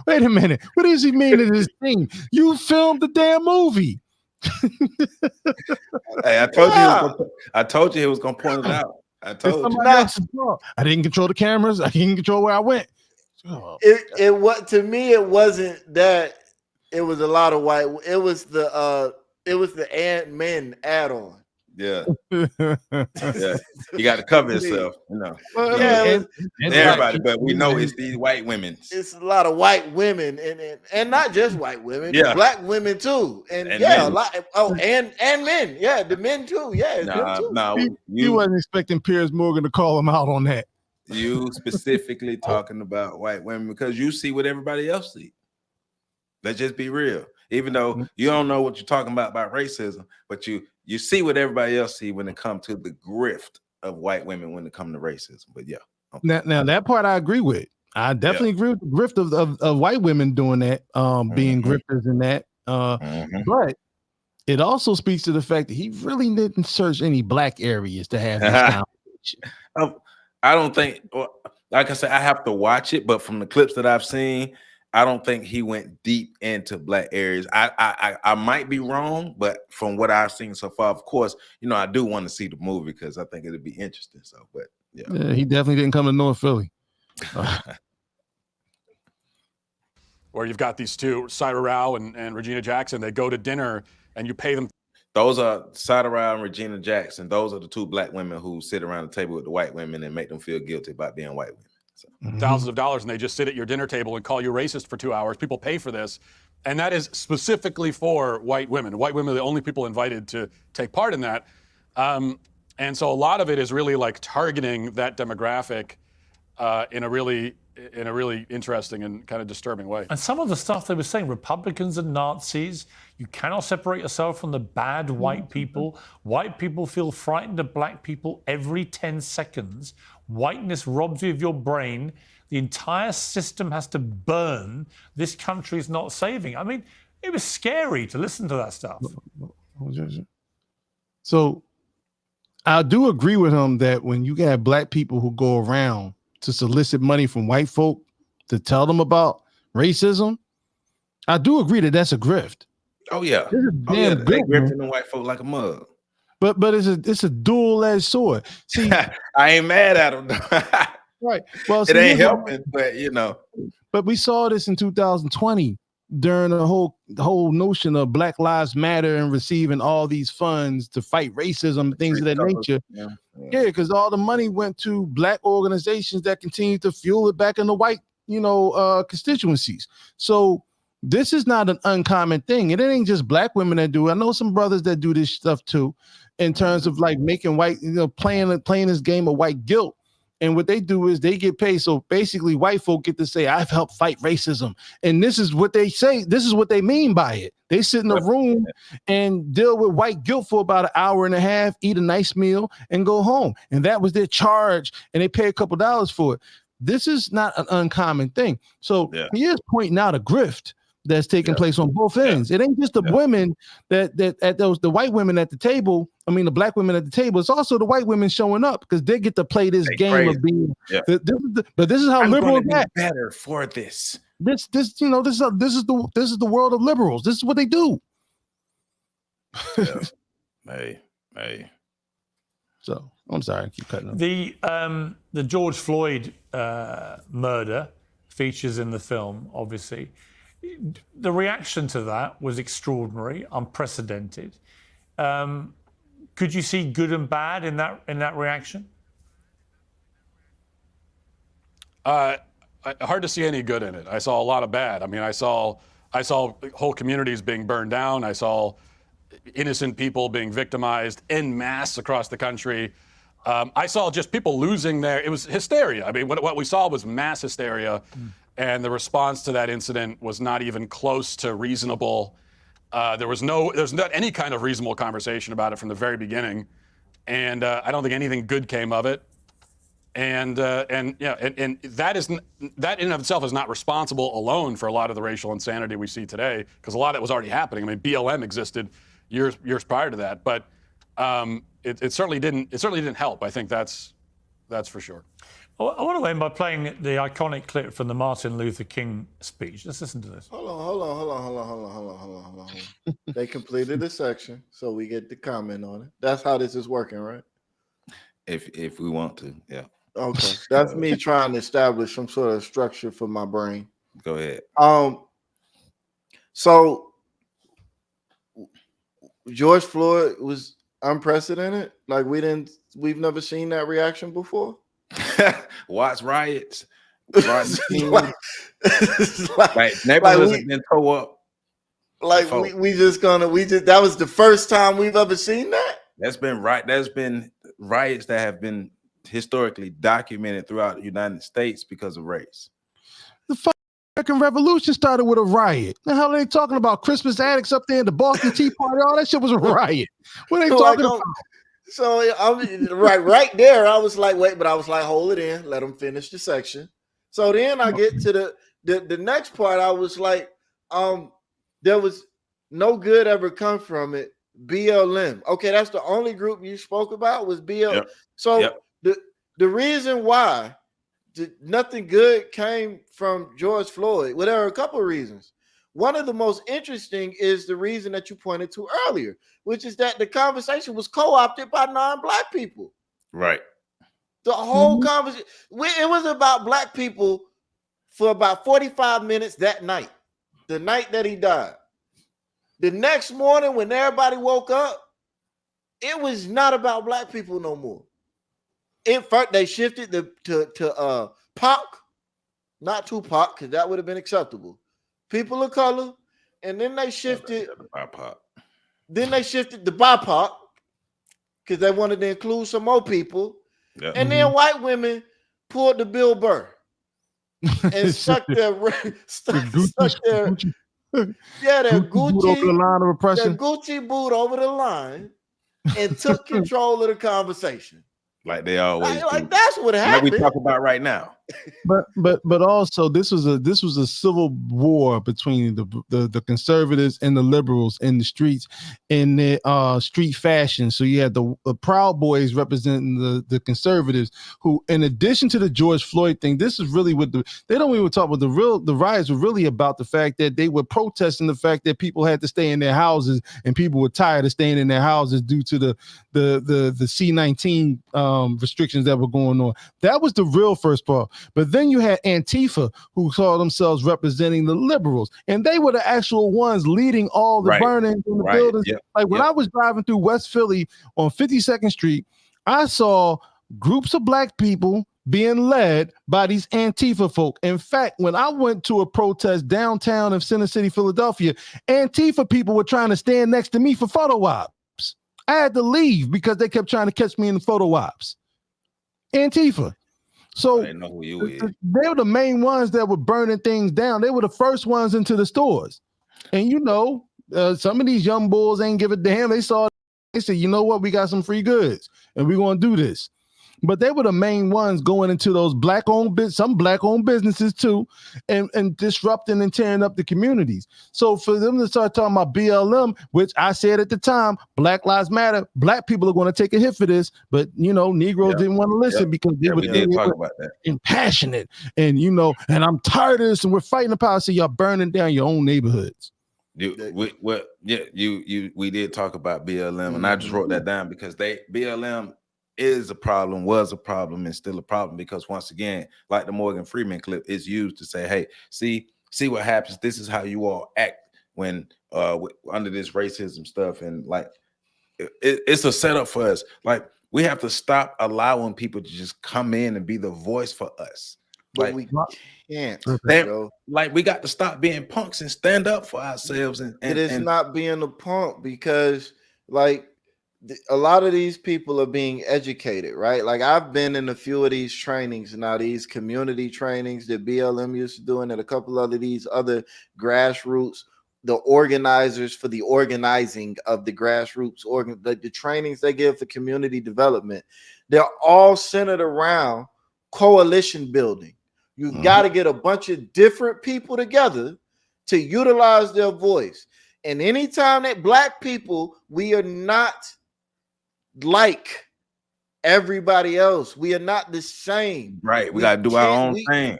Wait a minute. What does he mean in this thing? You filmed the damn movie. Hey, I told you he was gonna point it out. I told you. I didn't control the cameras. I didn't control where I went. It was, to me, it wasn't that. It was a lot of white. It was the men add-on. Yeah. Yeah. You got to cover yourself, you know. Yeah, everybody, but we know it's these white women. It's a lot of white women, and not just white women, black women too, and men. a lot. Oh, and men, the men too, You wasn't expecting Piers Morgan to call him out on that. You specifically talking about white women because you see what everybody else see. Let's just be real. Even though you don't know what you're talking about racism, but you see what everybody else see when it comes to the grift of white women when it comes to racism. But yeah. Okay. Now that part I agree with. I definitely agree with the grift of white women doing that, being grifters in that. But it also speaks to the fact that he really didn't search any black areas to have this conversation. I don't think, like I said, I have to watch it, but from the clips that I've seen, I don't think he went deep into black areas. I might be wrong, but from what I've seen so far, of course, I do want to see the movie because I think it'll be interesting. So, but yeah, he definitely didn't come to North Philly. Where you've got these two, Syra Rao and Regina Jackson, they go to dinner and you pay them. Those are Syra Rao and Regina Jackson. Those are the two black women who sit around the table with the white women and make them feel guilty about being white women. So. Thousands of dollars, and they just sit at your dinner table and call you racist for 2 hours. People pay for this, and that is specifically for white women. White women are the only people invited to take part in that, and so a lot of it is really like targeting that demographic in a really interesting and kind of disturbing way. And some of the stuff they were saying, Republicans and Nazis, you cannot separate yourself from the bad white people. White people feel frightened of black people every 10 seconds. Whiteness robs you of your brain. The entire system has to burn. This country is not saving. I mean, it was scary to listen to that stuff. So I do agree with him that when you got black people who go around to solicit money from white folk to tell them about racism, I do agree that that's a grift. Oh yeah, they grifting the white folk like a mug. But it's a dual-edged sword. See, I ain't mad at them. Right. Well, it ain't helping, but But we saw this in 2020 during the whole notion of Black Lives Matter and receiving all these funds to fight racism, things of that nature. Yeah, because all the money went to black organizations that continue to fuel it back in the white, constituencies. So this is not an uncommon thing. And it ain't just black women that do it. I know some brothers that do this stuff too, in terms of like making white, playing this game of white guilt. And what they do is they get paid. So basically white folk get to say, I've helped fight racism. And this is what they say. This is what they mean by it. They sit in a room and deal with white guilt for about an hour and a half, eat a nice meal and go home. And that was their charge. And they pay a couple dollars for it. This is not an uncommon thing. So he is pointing out a grift that's taking place on both ends. It ain't just the women the white women at the table. I mean, the black women at the table. It's also the white women showing up because they get to play this game of being. But this is how liberals act. Better for this. This is the world of liberals. This is what they do. Hey. So I'm sorry, I keep cutting up. The George Floyd murder features in the film, obviously. The reaction to that was extraordinary, unprecedented. Could you see good and bad in that reaction? Hard to see any good in it. I saw a lot of bad. I mean, I saw whole communities being burned down. I saw innocent people being victimized en masse across the country. I saw just people losing it was hysteria. I mean, what we saw was mass hysteria. and the response to that incident was not even close to reasonable. There's not any kind of reasonable conversation about it from the very beginning, and I don't think anything good came of it. And that in and of itself is not responsible alone for a lot of the racial insanity we see today, because a lot of it was already happening. I mean, BLM existed years prior to that, but it certainly didn't help. I think that's for sure. I want to end by playing the iconic clip from the Martin Luther King speech. Let's listen to this. Hold on. They completed the section, so we get to comment on it. That's how this is working, right? If we want to, yeah. Okay, that's me trying to establish some sort of structure for my brain. Go ahead. So George Floyd was unprecedented. Like we've never seen that reaction before. Watch riots. Like neighborhoods have been tore up. Like that was the first time we've ever seen that. There's been riots that have been historically documented throughout the United States because of race. The American Revolution started with a riot. The hell are they talking about? Christmas addicts up there in the Boston Tea Party? All that shit was a riot. What are they talking about? So I'm right there. I was like, wait, but I was like, hold it in, let them finish the section. So then I get to the next part. I was like, there was no good ever come from it. BLM. Okay, that's the only group you spoke about was BLM. Yep. So the reason why nothing good came from George Floyd, well, there are a couple of reasons. One of the most interesting is the reason that you pointed to earlier, which is that the conversation was co-opted by non-Black people. Right. The whole conversation, it was about Black people for about 45 minutes that night, the night that he died. The next morning when everybody woke up, it was not about Black people no more. In fact, they shifted to Pac, not Tupac, because that would have been acceptable. People of color, and then they shifted to BIPOC. Then they shifted to BIPOC because they wanted to include some more people. Yep. And then white women pulled the Bill Burr and stuck their Gucci boot over the line and took control of the conversation. Like they always like that's what happened. Like we talk about right now. But also this was a civil war between the conservatives and the liberals in the streets in their street fashion. So you had the Proud Boys representing the conservatives, who, in addition to the George Floyd thing, this is really what they don't even talk about. The riots were really about the fact that they were protesting the fact that people had to stay in their houses and people were tired of staying in their houses due to the C-19 restrictions that were going on. That was the real first part. But then you had Antifa, who saw themselves representing the liberals, and they were the actual ones leading all the burnings in the buildings. Yep. Like when I was driving through West Philly on 52nd Street, I saw groups of Black people being led by these Antifa folk. In fact, when I went to a protest downtown in Center City, Philadelphia, Antifa people were trying to stand next to me for photo ops. I had to leave because they kept trying to catch me in the photo ops. Antifa. So I know who you is. They were the main ones that were burning things down. They were the first ones into the stores. And some of these young bulls ain't give a damn. They said, you know what? We got some free goods and we're going to do this. But they were the main ones going into those some Black-owned businesses too, and disrupting and tearing up the communities. So for them to start talking about BLM, which I said at the time, Black Lives Matter, Black people are going to take a hit for this, but Negroes didn't want to listen because they did talk about that. Impassionate, and and I'm tired of this, and we're fighting the power. So y'all burning down your own neighborhoods. We did talk about BLM, and I just wrote that down because BLM is a problem, was a problem, and still a problem, because once again, like the Morgan Freeman clip, is used to say, hey, see what happens. This is how you all act when under this racism stuff. And like it's a setup for us. Like we have to stop allowing people to just come in and be the voice for us. But we can't. Like we got to stop being punks and stand up for ourselves. And it is not being a punk, because like a lot of these people are being educated, right? Like I've been in a few of these trainings now, these community trainings that BLM used to do, and a couple of these other grassroots, the organizers for the organizing of the grassroots the trainings they give for community development. They're all centered around coalition building. You've got to get a bunch of different people together to utilize their voice. And anytime that Black people, we are not like everybody else. We are not the same. Right. We got to do our own thing.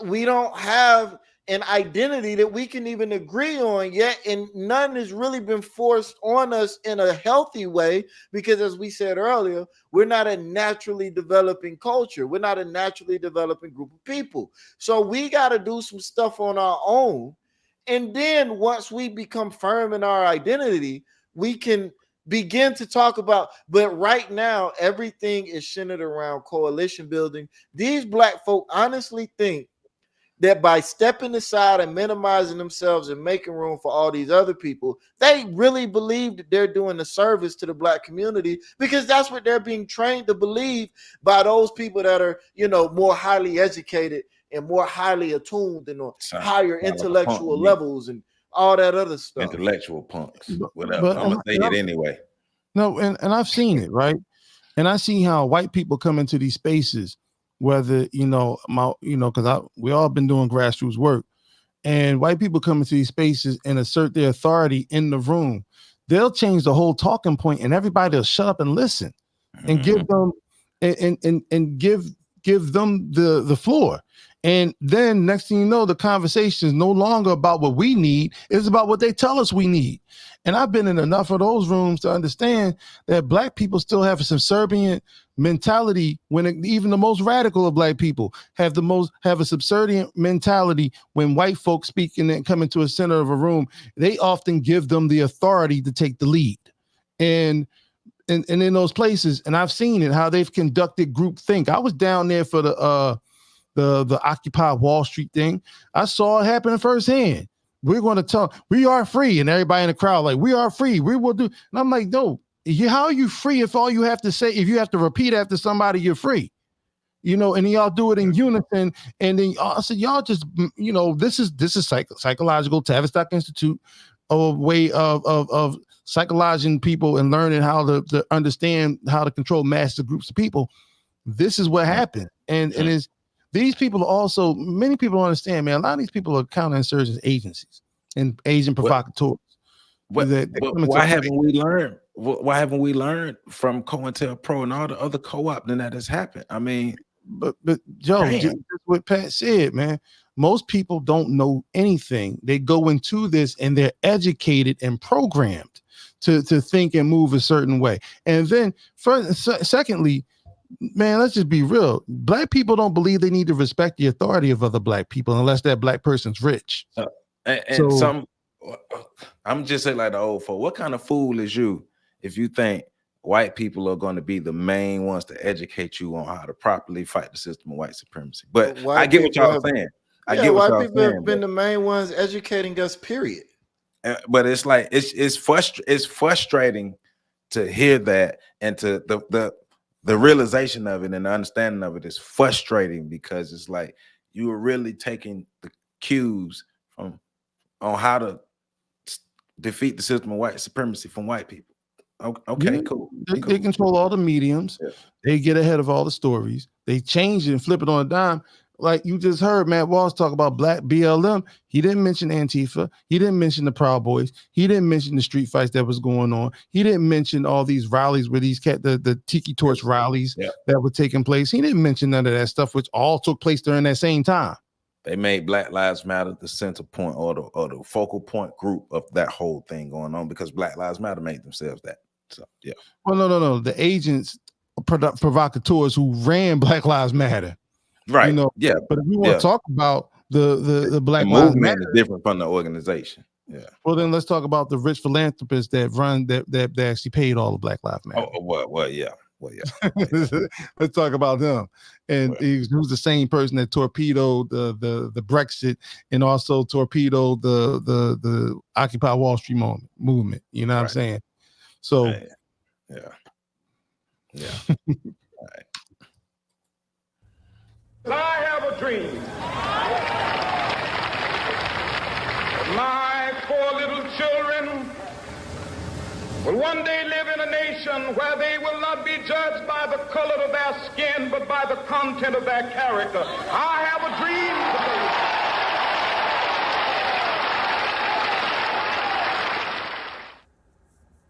We don't have an identity that we can even agree on yet, and none has really been forced on us in a healthy way, because as we said earlier, we're not a naturally developing culture. We're not a naturally developing group of people. So we got to do some stuff on our own. And then once we become firm in our identity, we can begin to talk about, but right now, everything is centered around coalition building. These Black folk honestly think that by stepping aside and minimizing themselves and making room for all these other people, they really believe that they're doing a service to the Black community, because that's what they're being trained to believe by those people that are, more highly educated and more highly attuned and on higher intellectual levels and all that other stuff. Intellectual punks. Whatever. I'm going to say it anyway. No, and I've seen it, right? And I see how white people come into these spaces, whether, because we all been doing grassroots work, and white people come into these spaces and assert their authority in the room. They'll change the whole talking point, and everybody will shut up and listen and give them and give them the floor. And then next thing you know, the conversation is no longer about what we need. It's about what they tell us we need. And I've been in enough of those rooms to understand that Black people still have a subservient mentality when even the most radical of Black people have a subservient mentality when white folks speak and come into a center of a room. They often give them the authority to take the lead. And in those places, and I've seen it, how they've conducted groupthink. I was down there for the Occupy Wall Street thing. I saw it happen firsthand. We're going to tell, we are free, and everybody in the crowd like, we are free, we will do. And I'm like, no, how are you free if all you have to say, if you have to repeat after somebody, you're free? And y'all do it in unison. And then I said, y'all just, this is psychological, Tavistock Institute, a way of psychologizing people and learning how to understand how to control massive groups of people. This is what happened. And it's, these people are also, many people don't understand, man. A lot of these people are counterinsurgency agencies and agent provocateurs. Why haven't we learned? Why haven't we learned from COINTELPRO and all the other co-op that has happened? I mean, but Joe, just what Pat said, man. Most people don't know anything. They go into this and they're educated and programmed to think and move a certain way. And then, secondly, man, let's just be real. Black people don't believe they need to respect the authority of other Black people unless that Black person's rich. I'm just saying, like the old folk, what kind of fool is you if you think white people are going to be the main ones to educate you on how to properly fight the system of white supremacy? But I get what y'all saying. I get what y'all saying. White people have been the main ones educating us, period. But it's like it's frustrating to hear that, and to the realization of it and the understanding of it is frustrating, because it's like you are really taking the cues on how to defeat the system of white supremacy from white people. Okay, cool. They control all the mediums. Yeah. They get ahead of all the stories. They change it and flip it on a dime. Like you just heard Matt Walsh talk about Black BLM. He didn't mention Antifa. He didn't mention the Proud Boys. He didn't mention the street fights that was going on. He didn't mention all these rallies where the Tiki Torch rallies that were taking place. He didn't mention none of that stuff, which all took place during that same time. They made Black Lives Matter the center point or the focal point group of that whole thing going on, because Black Lives Matter made themselves that. So yeah. Well, no. The agents, provocateurs who ran Black Lives Matter. Right. Yeah. But if we want to talk about the Black Lives Matter, is different from the organization. Yeah. Well, then let's talk about the rich philanthropists that actually paid all the Black Lives Matter. Well, yeah. Let's talk about them. And he was the same person that torpedoed the Brexit and also torpedoed the Occupy Wall Street movement. You know what I'm saying? So Yeah. Yeah. All right. I have a dream. My 4 little children will one day live in a nation where they will not be judged by the color of their skin, but by the content of their character. I have a dream today.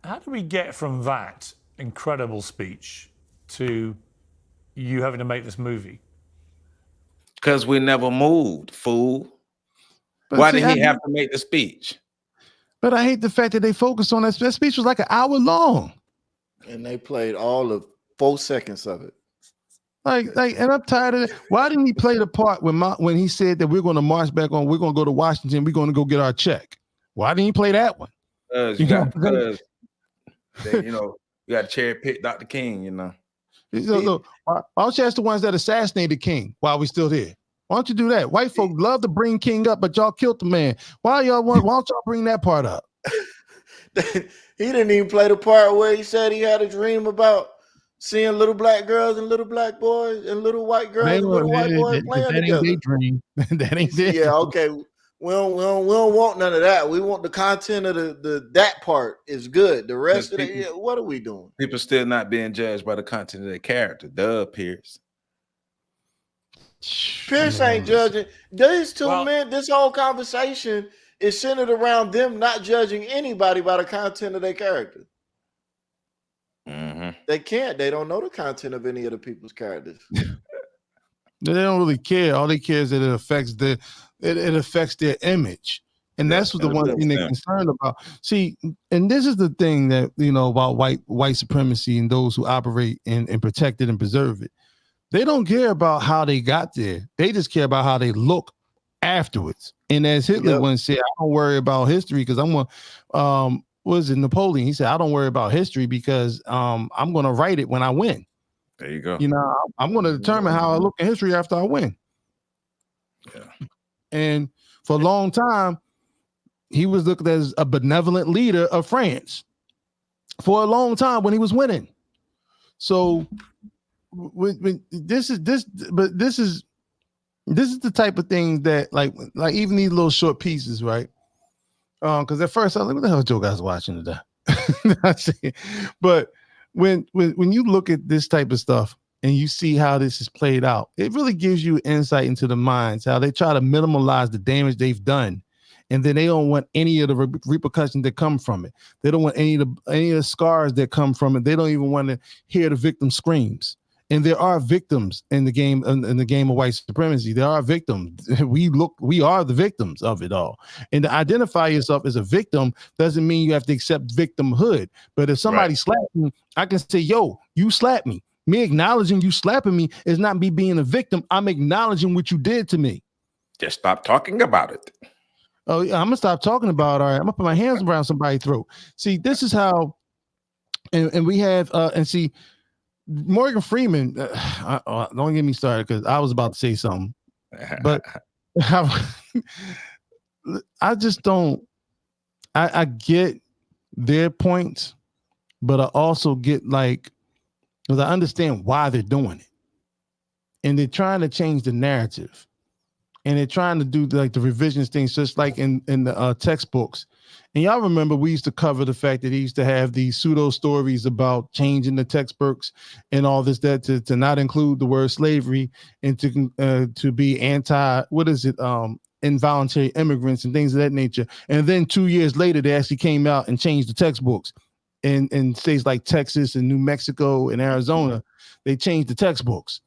How do we get from that incredible speech to you having to make this movie? Because we never moved, fool. But Why see, did he have to make the speech? But I hate the fact that they focused on that. That speech was like an hour long. And they played all of 4 seconds of it. And I'm tired of it. Why didn't he play the part when he said that we're going to march back on, we're going to go to Washington, we're going to go get our check? Why didn't he play that one? Because you got to cherry pick Dr. King, you know. Look, why don't you ask the ones that assassinated King while we're still here? Why don't you do that? White folk love to bring King up, but y'all killed the man. Why don't y'all bring that part up? He didn't even play the part where he said he had a dream about seeing little black girls and little black boys and little white girls and little white boys playing together. That ain't their dream. That ain't their Yeah, okay. We don't want none of that. We want the content of that part is good. The rest of it, what are we doing? People still not being judged by the content of their character. Duh, Piers. Piers ain't judging. These two men, this whole conversation is centered around them not judging anybody by the content of their character. Mm-hmm. They can't. They don't know the content of any of the people's characters. They don't really care. All they care is that it affects their image. And that's what the one thing they're concerned about. See, and this is the thing that, about white supremacy and those who operate and protect it and preserve it. They don't care about how they got there. They just care about how they look afterwards. And as Hitler once said, I don't worry about history because I'm going to, was it Napoleon? He said, I don't worry about history because I'm going to write it when I win. There you go. I'm going to determine how I look in history after I win. Yeah. And for a long time, he was looked as a benevolent leader of France for a long time when he was winning. So this is the type of thing that like even these little short pieces, right? Because at first I was like, what the hell Joe guys watching today? But when you look at this type of stuff and you see how this is played out, it really gives you insight into the minds, how they try to minimize the damage they've done. And then they don't want any of the repercussions that come from it. They don't want any of the scars that come from it. They don't even want to hear the victim screams. And there are victims in the game of white supremacy. There are victims. We are the victims of it all. And to identify yourself as a victim doesn't mean you have to accept victimhood. But if somebody slaps me, I can say, yo, you slapped me. Me acknowledging you slapping me is not me being a victim. I'm acknowledging what you did to me. Just stop talking about it. Oh, yeah, I'm gonna stop talking about it. All right, I'm gonna put my hands around somebody's throat. See, this is how, and we have, and see, Morgan Freeman. Don't get me started because I was about to say something, but I just don't. I get their points, but I also get because I understand why they're doing it, and they're trying to change the narrative. And they're trying to do the revisionist things, just like in the textbooks. And y'all remember we used to cover the fact that he used to have these pseudo stories about changing the textbooks and all this, that to not include the word slavery and to be involuntary immigrants and things of that nature. And then 2 years later, they actually came out and changed the textbooks. In states like Texas and New Mexico and Arizona, they changed the textbooks.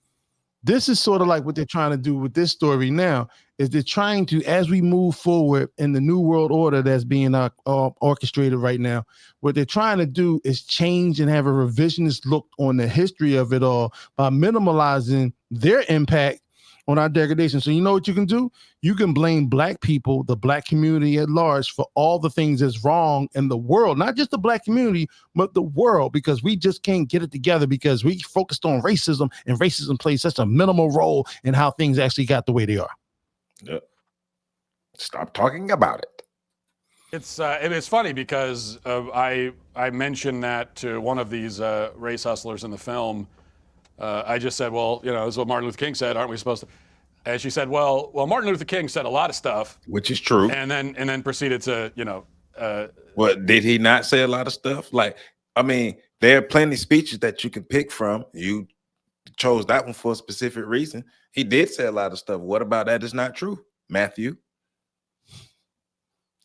This is sort of like what they're trying to do with this story now, is they're trying to, as we move forward in the new world order that's being orchestrated right now, what they're trying to do is change and have a revisionist look on the history of it all by minimalizing their impact on our degradation. So you know what you can do? You can blame black people, the black community at large, for all the things that's wrong in the world, not just the black community, but the world, because we just can't get it together because we focused on racism, and racism plays such a minimal role in how things actually got the way they are. Yep. Stop talking about it. It's funny because I mentioned that to one of these race hustlers in the film. I just said, well, this is what Martin Luther King said. Aren't we supposed to? And she said, well, Martin Luther King said a lot of stuff, which is true, and then proceeded to, well, did he not say a lot of stuff? Like, I mean, there are plenty of speeches that you can pick from. You chose that one for a specific reason. He did say a lot of stuff. What about that is not true, Matthew?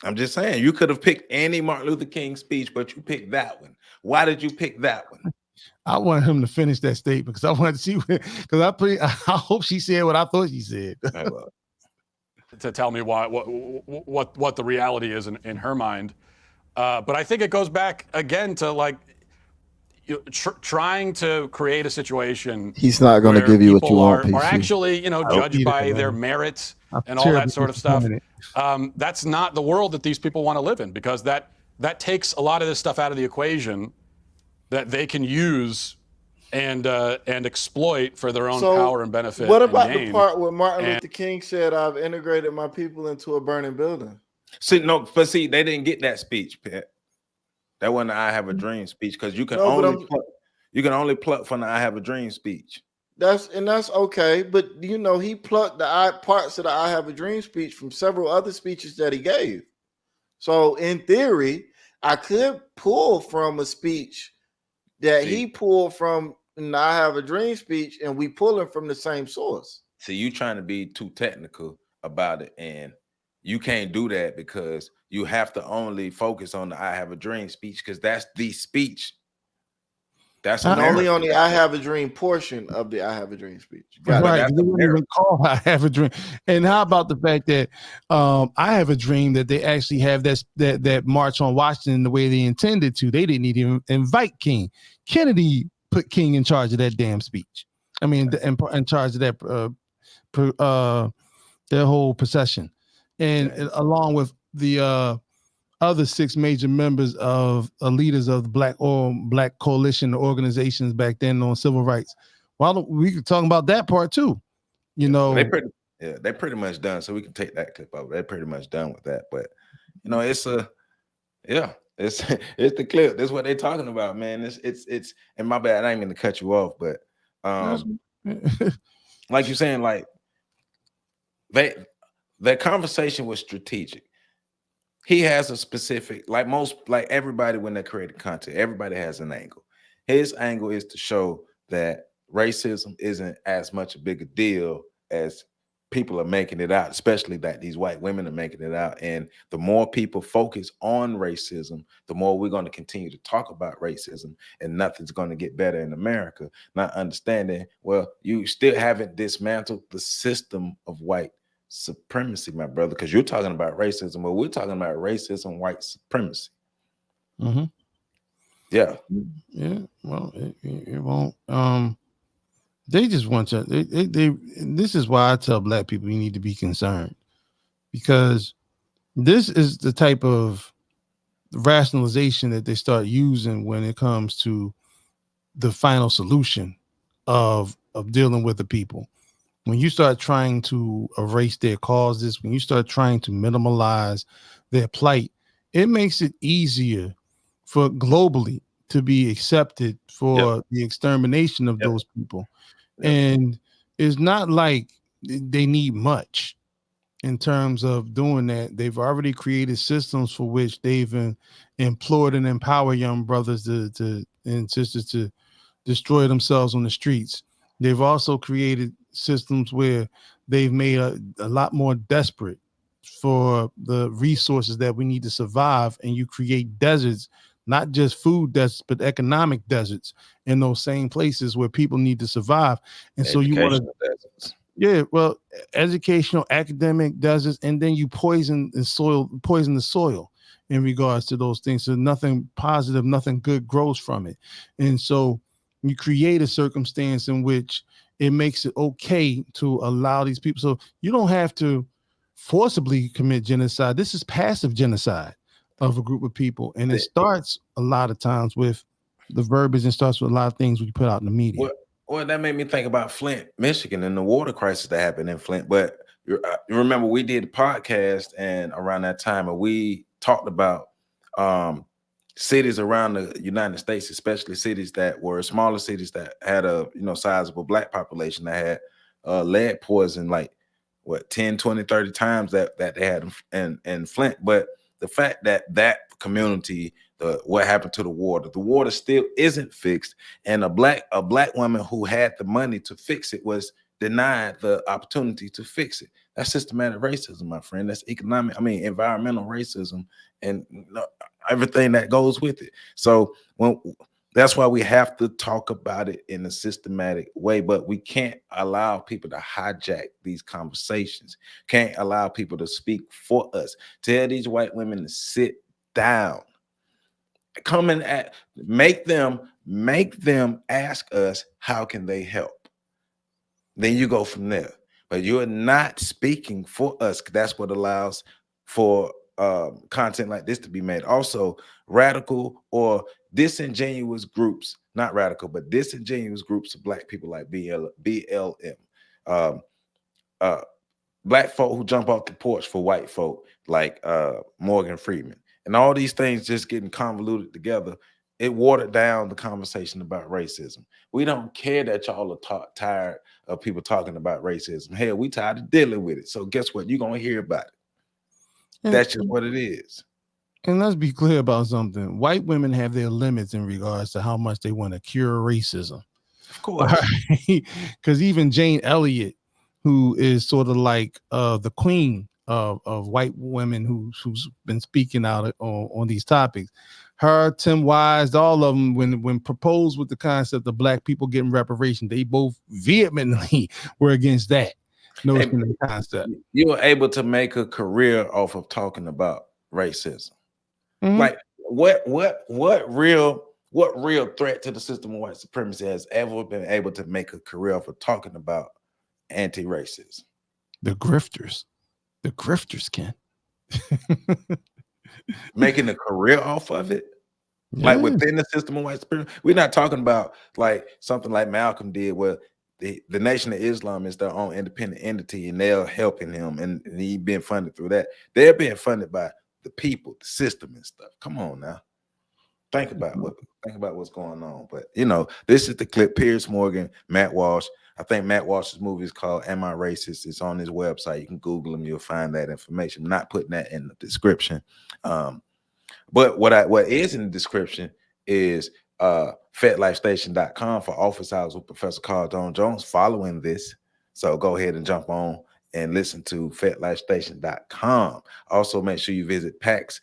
I'm just saying, you could have picked any Martin Luther King speech, but you picked that one. Why did you pick that one? I wanted him to finish that statement because I wanted to see, because I hope she said what I thought she said. To tell me what the reality is in her mind. But I think it goes back again to like trying to create a situation. He's not going to give you what you want. Are actually, judged by their merits and all that sort of stuff. That's not the world that these people want to live in, because that takes a lot of this stuff out of the equation that they can use and exploit for their own power and benefit. What about the part where Martin Luther King said, "I've integrated my people into a burning building"? See, they didn't get that speech, Pat. That wasn't the "I Have a Dream" speech, because you can only pluck from the "I Have a Dream" speech. That's okay, but he plucked the parts of the "I Have a Dream" speech from several other speeches that he gave. So in theory, I could pull from a speech that he pulled from the "I Have a Dream" speech, and we pulling from the same source. See, you trying to be too technical about it, and you can't do that, because you have to only focus on the "I Have a Dream" speech, because that's the speech. That's only on the "I Have a Dream" portion of the "I Have a Dream" speech. Right, they wouldn't even call "I Have a Dream." And how about the fact that "I Have a Dream" that they actually have that march on Washington the way they intended to? They didn't even invite King. Kennedy put King in charge of that damn speech. I mean, in charge of that their whole procession, and along with the other 6 major members of leaders of the Black coalition organizations back then on civil rights. Well, we could talk about that part too. They're pretty much done. So we can take that clip out. They're pretty much done with that. But it's the clip. That's what they're talking about, man. It's and my bad, I ain't mean to cut you off, but like you're saying, like that conversation was strategic. He has a specific, like everybody when they create content, everybody has an angle. His angle is to show that racism isn't as much a bigger deal as people are making it out, especially that these white women are making it out. And the more people focus on racism, the more we're going to continue to talk about racism, and nothing's going to get better in America. Not understanding, well, you still haven't dismantled the system of white supremacy, my brother, because you're talking about racism. Well, we're talking about racism, white supremacy. Mm-hmm. Yeah. Well, it won't. They just want to. This is why I tell Black people you need to be concerned, because this is the type of rationalization that they start using when it comes to the final solution of dealing with the people. When you start trying to erase their causes, when you start trying to minimalize their plight, it makes it easier for globally to be accepted for the extermination of those people. And it's not like they need much in terms of doing that. They've already created systems for which they've employed and empowered young brothers and sisters to destroy themselves on the streets. They've also created systems where they've made a lot more desperate for the resources that we need to survive, and you create deserts, not just food deserts, but economic deserts in those same places where people need to survive. And so you want to, educational, academic deserts, and then you poison the soil in regards to those things. So nothing positive, nothing good grows from it. And so you create a circumstance in which it makes it okay to allow these people. So you don't have to forcibly commit genocide. This is passive genocide of a group of people. And it starts a lot of times with the verbiage, and starts with a lot of things we put out in the media. Well, that made me think about Flint, Michigan, and the water crisis that happened in Flint. But you remember we did a podcast and around that time, and we talked about cities around the United States, especially cities that were smaller cities that had a sizable black population that had lead poison like 10, 20, 30 times that they had in Flint. But the fact that community, what happened to the water still isn't fixed, and a black woman who had the money to fix it was denied the opportunity to fix it. That's systematic racism, my friend. That's environmental racism, and everything that goes with it. So that's why we have to talk about it in a systematic way, but we can't allow people to hijack these conversations. Can't allow people to speak for us. Tell these white women to sit down. Make them ask us, how can they help? Then you go from there. But you're not speaking for us. That's what allows for content like this to be made. Also, radical or disingenuous groups, not radical, but disingenuous groups of black people like BLM. Black folk who jump off the porch for white folk like Morgan Freeman. And all these things just getting convoluted together. It watered down the conversation about racism. We don't care that y'all are tired of people talking about racism. Hell, we tired of dealing with it. So guess what? You're going to hear about it. That's just what it is. And let's be clear about something. White women have their limits in regards to how much they want to cure racism. Of course. Because even Jane Elliott, who is sort of like the queen of white women who's been speaking out on these topics, her, Tim Wise, all of them, when proposed with the concept of black people getting reparation, they both vehemently were against that notion of the concept. You were able to make a career off of talking about racism. Mm-hmm. Like what real threat to the system of white supremacy has ever been able to make a career off of talking about anti-racism? The grifters can. Making a career off of it, like within the system of white supremacy. We're not talking about like something like Malcolm did, where the Nation of Islam is their own independent entity, and they're helping him, and he being funded through that. They're being funded by the people, the system, and stuff. Come on now, think about what's going on. But this is the clip. Piers Morgan, Matt Walsh. I think Matt Walsh's movie is called "Am I Racist?" It's on his website. You can Google him. You'll find that information. I'm not putting that in the description. But what is in the description is FetLifeStation.com for office hours with Professor Carl Don Jones following this. So go ahead and jump on and listen to FetLifeStation.com. Also, make sure you visit PAX,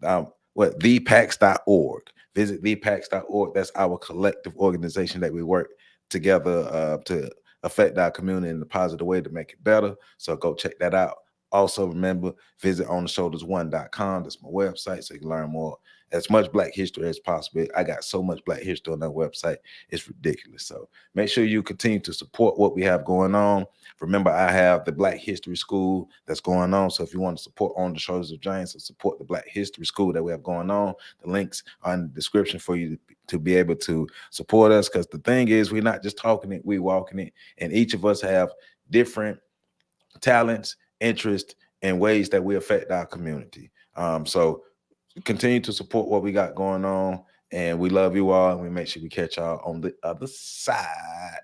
thepax.org. Visit thepax.org. That's our collective organization that we work together to affect our community in a positive way to make it better. So go check that out. Also, remember, visit ontheshoulders1.com. That's my website, so you can learn more, as much Black history as possible. I got so much Black history on that website. It's ridiculous. So make sure you continue to support what we have going on. Remember, I have the Black History School that's going on. So if you want to support On the Shoulders of Giants or support the Black History School that we have going on, the links are in the description for you to be able to support us. Because the thing is, we're not just talking it, we're walking it. And each of us have different talents, interests, and ways that we affect our community. So continue to support what we got going on. And we love you all. And we make sure we catch y'all on the other side.